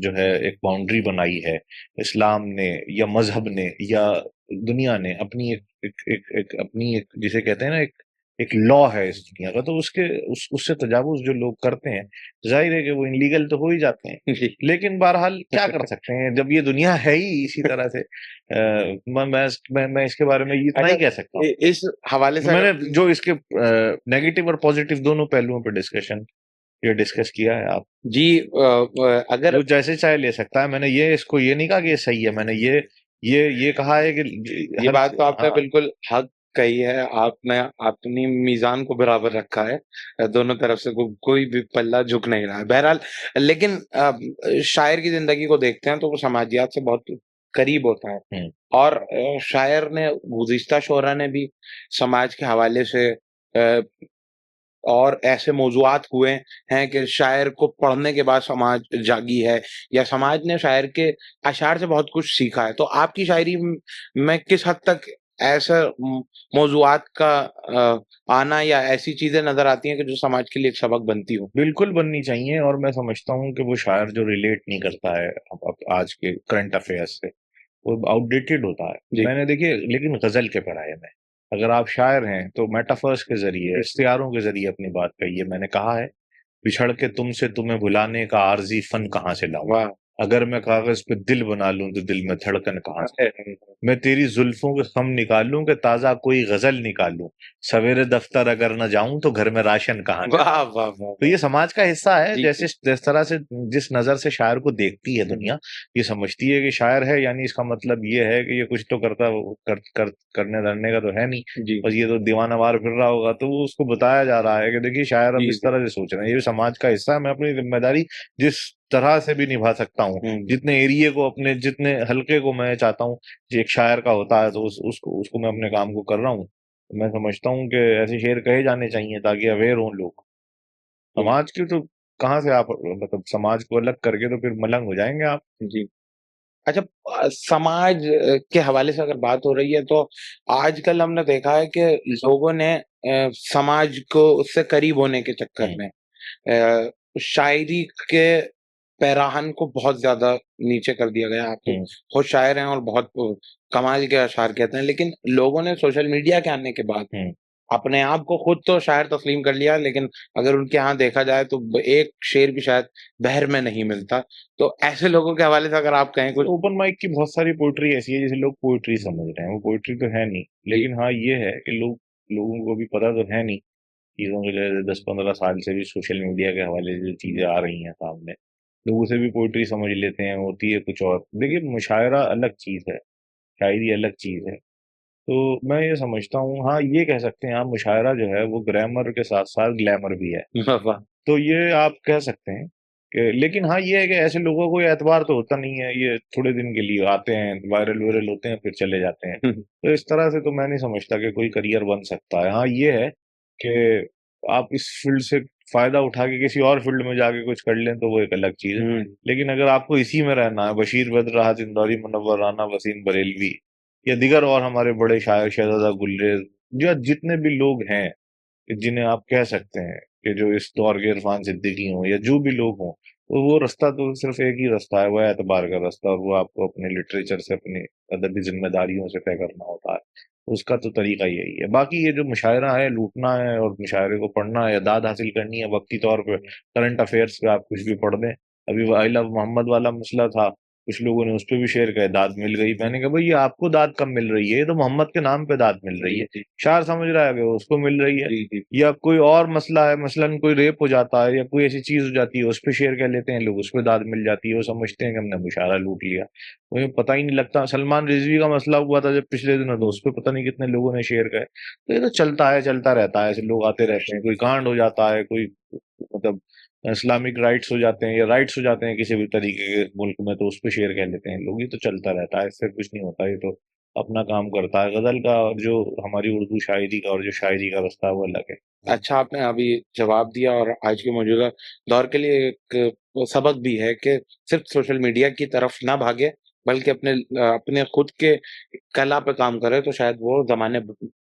जो है एक बाउंड्री बनाई है, इस्लाम ने या मजहब ने या दुनिया ने अपनी एक अपनी एक जिसे कहते हैं ना एक लॉ है इस दुनिया का, तो उससे तजावुज जो लोग करते हैं, जाहिर है कि वो इनलीगल तो हो ही जाते हैं। जी। लेकिन बहरहाल क्या कर सकते हैं, जब ये दुनिया है ही इसी तरह से। मैं इसके बारे में इतना अच्छा ही कह सकता हूँ। इस हवाले से मैंने अगर जो इसके नेगेटिव और पॉजिटिव दोनों पहलुओं पर ये डिस्कस किया है। आप जी अगर जो जैसे चाहे ले सकता है, मैंने ये इसको ये नहीं कहा कि ये सही है, मैंने ये कहा है कि ये हर बात तो आपने हाँ। बिल्कुल हक कही है। आपने अपनी मीज़ान को बराबर रखा है। दोनों तरफ से कोई भी पल्ला झुक नहीं रहा है। बहरहाल लेकिन शायर की ज़िंदगी को देखते हैं तो वो समाजियात से बहुत करीब होता है। हम्म और शायर ने गुज़िश्ता शोरा ने भी समाज के हवाले से और ऐसे मौज़ूआत हुए हैं कि शायर को पढ़ने के बाद समाज जागी है या समाज ने शायर के अशआर से बहुत कुछ सीखा है। तो आपकी शायरी में किस हद तक ऐसा मौज़ूआत का आना या ऐसी चीज़ें नज़र आती हैं कि जो समाज के लिए एक सबक बनती हो? बिल्कुल बननी चाहिए, और मैं समझता हूँ कि वो शायर जो रिलेट नहीं करता है अब आज के करंट अफेयर्स से, वो आउटडेटेड होता है। जी। मैंने देखिए, लेकिन गजल के पढ़ाए में, अगर आप शायर हैं तो मेटाफर्स के जरिए, इश्तिहारों के जरिए अपनी बात कहिए। मैंने कहा है, बिछड़ के तुमसे तुम्हें भुलाने का आरजी फन कहाँ से लाऊं, वाह! अगर मैं कागज पे दिल बना लूं तो दिल में धड़कन कहाँ से, अरे, अरे! मैं तेरी जुल्फों के खम निकालूं कि ताजा कोई गजल निकालूं, सवेरे दफ्तर अगर न जाऊं तो घर में राशन कहाँ से। वाह, वाह, वाह, तो वाह! ये समाज का हिस्सा है, जी, जैसे जिस तरह से जिस नजर से शायर को देखती है हुँ, दुनिया, ये समझती है कि शायर है यानी इसका मतलब ये है कि ये कुछ तो करने धरने का तो है नहीं, जी, बस ये तो दीवाना वार फिर रहा होगा। तो वो उसको बताया जा रहा है कि देखिए, शायर अब जी, इस जी। तरह से सोच रहे हैं, ये समाज का हिस्सा है, मैं अपनी जिम्मेदारी जिस तरह से भी निभा सकता हूँ, हुँ, जितने एरिए को, अपने जितने हल्के को मैं चाहता हूँ, जो एक शायर का होता है, तो उसको मैं अपने काम को कर रहा हूँ। तो मैं समझता हूँ कि ऐसे शेर कहे जाने चाहिए ताकि अवेयर हों लोग। बिल समाज की तो कहाँ से आप मतलब समाज को अलग करके तो फिर मलंग हो जाएंगे आप। जी। अच्छा समाज के हवाले से अगर बात हो रही है तो आजकल हमने देखा है कि लोगों ने समाज को उससे करीब होने के चक्कर हम्म में शायरी के पैराहन को बहुत ज़्यादा नीचे कर दिया गया है। आप तो हम्म खुद शायर हैं और बहुत कमाल के अशआर कहते हैं, लेकिन लोगों ने सोशल मीडिया के आने के बाद हम्म अपने आप को खुद तो शायर तस्लीम कर लिया, लेकिन अगर उनके यहाँ देखा जाए तो एक शेर भी शायद बहर में नहीं मिलता। तो ऐसे लोगों के हवाले से अगर आप कहें कुछ ओपन माइक की बहुत सारी पोइट्री ऐसी है जिसे लोग पोइट्री समझ रहे हैं, वो पोइट्री तो है नहीं। जी, लेकिन हाँ, ये है कि लोगों को भी पता तो है नहीं चीजों के, जैसे 10-15 साल से भी सोशल मीडिया के हवाले से जो चीजें आ रही हैं सामने, लोग उसे भी पोइट्री समझ लेते हैं, होती है कुछ और। देखिए, मुशायरा अलग चीज है, शायरी अलग चीज है। तो मैं ये समझता हूँ, हाँ ये कह सकते हैं आप, मुशायरा जो है वो ग्रामर के साथ साथ ग्लैमर भी है। वाह। तो ये आप कह सकते हैं कि, लेकिन हाँ ये है कि ऐसे लोगों को एतबार तो होता नहीं है, ये थोड़े दिन के लिए आते हैं, वायरल वायरल होते हैं, फिर चले जाते हैं। तो इस तरह से तो मैं नहीं समझता कि कोई करियर बन सकता है। हाँ ये है कि आप इस फील्ड से फायदा उठा के किसी और फील्ड में जाके कुछ कर लें तो वो एक अलग चीज है। लेकिन अगर आपको इसी में रहना है, बशीर बद्र, राहत इंदौरी, मुनव्वर राना, वसीम बरेलवी या दिगर और हमारे बड़े शायर, शहजादा गुलरेज, या जितने भी लोग हैं जिन्हें आप कह सकते हैं कि जो इस दौर के इरफान सिद्दीकी हों या जो भी लोग हों, तो वो रास्ता तो सिर्फ एक ही रास्ता है, वो है एतबार का रास्ता, और वो आपको अपने लिटरेचर से, अपनी अदबी जिम्मेदारियों से तय करना होता है। उसका तो तरीका यही है। बाकी ये जो मुशायरा है, लूटना है और मुशायरे को पढ़ना है या दाद हासिल करनी है वक्ती तौर पे, करंट अफेयर्स पे आप कुछ भी पढ़ दें। अभी आई लव मोहम्मद वाला मसला था, कुछ लोगों ने उस पर भी शेयर किया, दाद मिल गई। मैंने कहा भाई ये आपको दाद कब मिल रही है, ये तो मोहम्मद के नाम पे दाद मिल रही है, शायर समझ रहा है कि उसको मिल रही है। या कोई और मसला है, मसलन कोई रेप हो जाता है या कोई ऐसी चीज हो जाती है, उस पर शेयर कर लेते हैं लोग, उस पर दाद मिल जाती है, वो समझते हैं कि हमने मुशायरा लूट लिया। उन्हें पता ही नहीं लगता। सलमान रिजवी का मसला हुआ था जब पिछले दिनों, तो उस पर पता नहीं कितने लोगों ने शेयर करे। तो ये तो चलता है, चलता रहता है, ऐसे लोग आते रहते हैं, कोई कांड हो जाता है, कोई मतलब इस्लामिक राइट्स हो जाते हैं या राइट्स हो जाते हैं किसी भी तरीके के मुल्क में, तो उस पर शेयर कर लेते हैं लोग। ये तो चलता रहता है, इससे कुछ नहीं होता, ये तो अपना काम करता है। गजल का और जो हमारी उर्दू शायरी का और जो शायरी का रास्ता है वो अलग है। अच्छा, आपने अभी जवाब दिया और आज के मौजूदा दौर के लिए एक सबक भी है कि सिर्फ सोशल मीडिया की तरफ ना भागे, बल्कि अपने खुद के कला पे काम करे, तो शायद वो ज़माने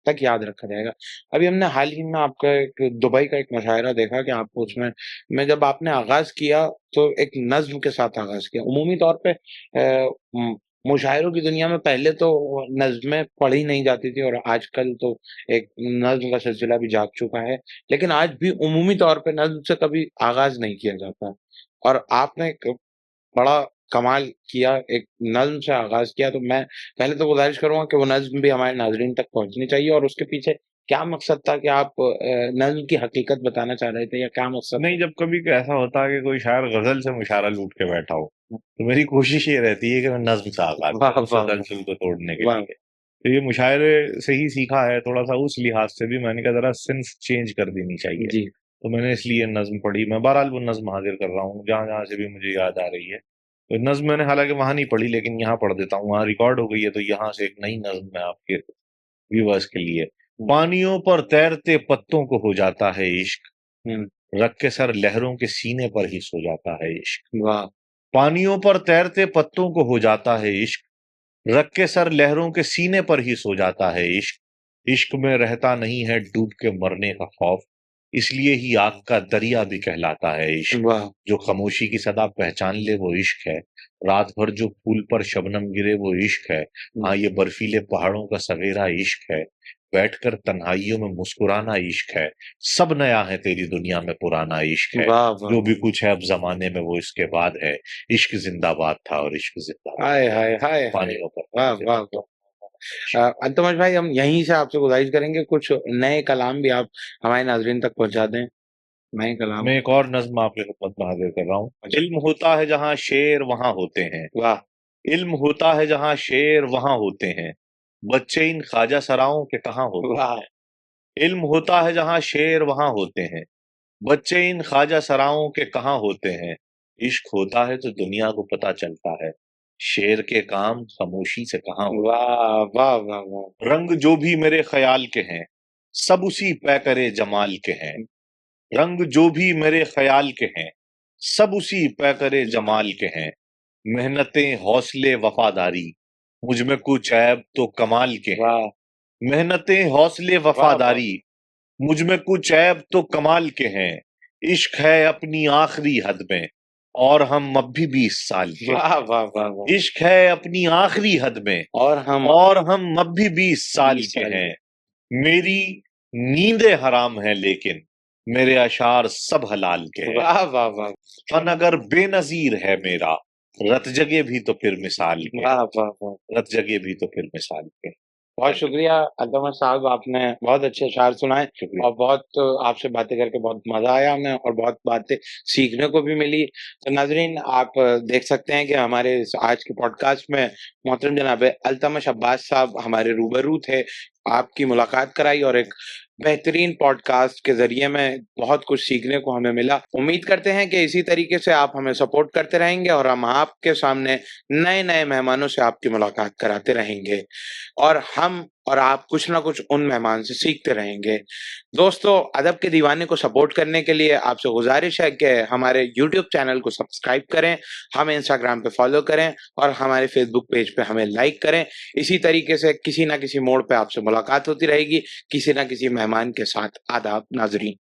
तक याद रखा जाएगा। अभी हमने हाल ही में आपका एक दुबई का एक मुशायरा देखा कि आपको उसमें जब आपने आगाज़ किया तो एक नज़्म के साथ आगाज़ किया। उमूमी तौर पे मुशायरों की दुनिया में पहले तो नज़्में पढ़ी नहीं जाती थी और आजकल तो एक नज़्म का सिलसिला भी जाग चुका है। लेकिन आज भी उमूमी तौर पे नज़्म से कभी आगाज़ नहीं किया जाता और आपने एक बड़ा कमाल किया, एक नज़्म से आगाज़ किया। तो मैं पहले तो गुज़ारिश करूँगा कि वो नज़्म भी हमारे नाज़रीन तक पहुँचनी चाहिए और उसके पीछे क्या मकसद था कि आप नज़्म की हकीकत बताना चाह रहे थे या क्या मकसद नहीं, था? जब कभी ऐसा होता है कि कोई शायर गजल से मुशायरा लूट के बैठा हो, तो मेरी कोशिश ये रहती है कि मैं नज्म से आगाज वाह, करूं, वाह, तसलसल को तोड़ने के वाह! लिए। तो ये मुशायरे से ही सीखा है, थोड़ा सा उस लिहाज से भी मैंने कहा जरा सिंस चेंज कर देनी चाहिए। जी। तो मैंने इसलिए नज्म पढ़ी। मैं बहरहाल वो नज्म हाजिर कर रहा हूँ जहां जहां से भी मुझे याद आ रही है। तो नज्म मैंने हालांकि वहां नहीं पढ़ी, लेकिन यहाँ पढ़ देता हूँ, वहां रिकॉर्ड हो गई है, तो यहाँ से एक नई नज्म मैं आपके व्यूअर्स के लिए। पानियों पर तैरते पत्तों को हो जाता है इश्क, हुँ, रख के सर लहरों के सीने पर ही सो जाता है इश्क। वाह! पानियों पर तैरते पत्तों को हो जाता है इश्क, रख के सर लहरों के सीने पर ही सो जाता है इश्क। इश्क में रहता नहीं है डूब के मरने का खौफ, इसलिए ही आग का दरिया भी कहलाता है इश्क। वाह! जो खामोशी की सदा पहचान ले वो इश्क है, रात भर जो फूल पर शबनम गिरे वो इश्क है। हाँ ये बर्फीले पहाड़ों का सवेरा इश्क है, बैठकर तन्हाइयों में मुस्कुराना इश्क है। सब नया है तेरी दुनिया में पुराना इश्क है, वाह, वाह! जो भी कुछ है अब जमाने में वो इसके बाद है। इश्क जिंदाबाद था और इश्क जिंदाबाद हाय, हाय, हाय, हाय! पानियों पर वाह, तैरते वाह, पत्तों। वाह! अल्तमश भाई, हम यहीं से आपसे गुज़ारिश करेंगे कुछ नए कलाम भी आप हमारे नाज़रीन तक पहुँचा दें। नए कलाम। मैं एक और नज्म आपके खिदमत में हाजिर कर रहा हूँ। अच्छा। इल्म होता है जहाँ शेर वहां होते हैं, वाह! इल्म होता है जहाँ शेर वहां होते हैं, बच्चे इन ख्वाजा सराओं के कहाँ होते वाह! हैं। इल्म होता है जहाँ शेर वहां होते हैं, बच्चे इन ख्वाजा सराओं के कहाँ होते हैं। इश्क होता है तो दुनिया को पता चलता है, शेर के काम खामोशी से कहाँ होते वाह, वाह, वाह, वाह! हैं। रंग जो भी मेरे ख्याल के हैं, सब उसी पैकरे जमाल के हैं। रंग जो भी मेरे ख्याल के हैं, सब उसी पैकरे जमाल के हैं। मेहनतें हौसले वफादारी, मुझ में कुछ ऐब तो कमाल के हैं। वाह! मेहनतें हौसले वाह, वाह! वफादारी, मुझ में कुछ ऐब तो कमाल के हैं। इश्क है अपनी आखिरी हद में और हम अब भी 20 साल के हैं। वाह, वाह, वाह, वाह! इश्क है अपनी आखिरी हद में और हम अब भी 20 साल 20 के साल हैं। मेरी नींदें हराम हैं लेकिन मेरे अशार सब हलाल के हैं। वाह, वाह, वाह! फन अगर बेनजीर है मेरा, रत जगे भी तो फिर मिसाल के। वाह, वाह, वाह! रत जगे भी तो फिर मिसाल के। बहुत शुक्रिया अल्तमश साहब, आपने बहुत अच्छे अशार सुनाए शुक्रिया। और बहुत आपसे बातें करके बहुत मजा आया हमें और बहुत बातें सीखने को भी मिली। तो नाजरीन, आप देख सकते हैं कि हमारे इस आज के पॉडकास्ट में मोहतरम जनाब अल्तमश अब्बास साहब हमारे रूबरू थे, आपकी मुलाकात कराई और एक बेहतरीन पॉडकास्ट के जरिए में बहुत कुछ सीखने को हमें मिला। उम्मीद करते हैं कि इसी तरीके से आप हमें सपोर्ट करते रहेंगे और हम आपके सामने नए नए मेहमानों से आपकी मुलाकात कराते रहेंगे और हम और आप कुछ ना कुछ उन मेहमान से सीखते रहेंगे। दोस्तों, अदब के दीवाने को सपोर्ट करने के लिए आपसे गुजारिश है कि हमारे यूट्यूब चैनल को सब्सक्राइब करें, हमें इंस्टाग्राम पे फॉलो करें और हमारे फेसबुक पेज पे हमें लाइक करें। इसी तरीके से किसी ना किसी मोड़ पे आपसे मुलाकात होती रहेगी, किसी ना किसी मेहमान के साथ। आदाब नाजरीन।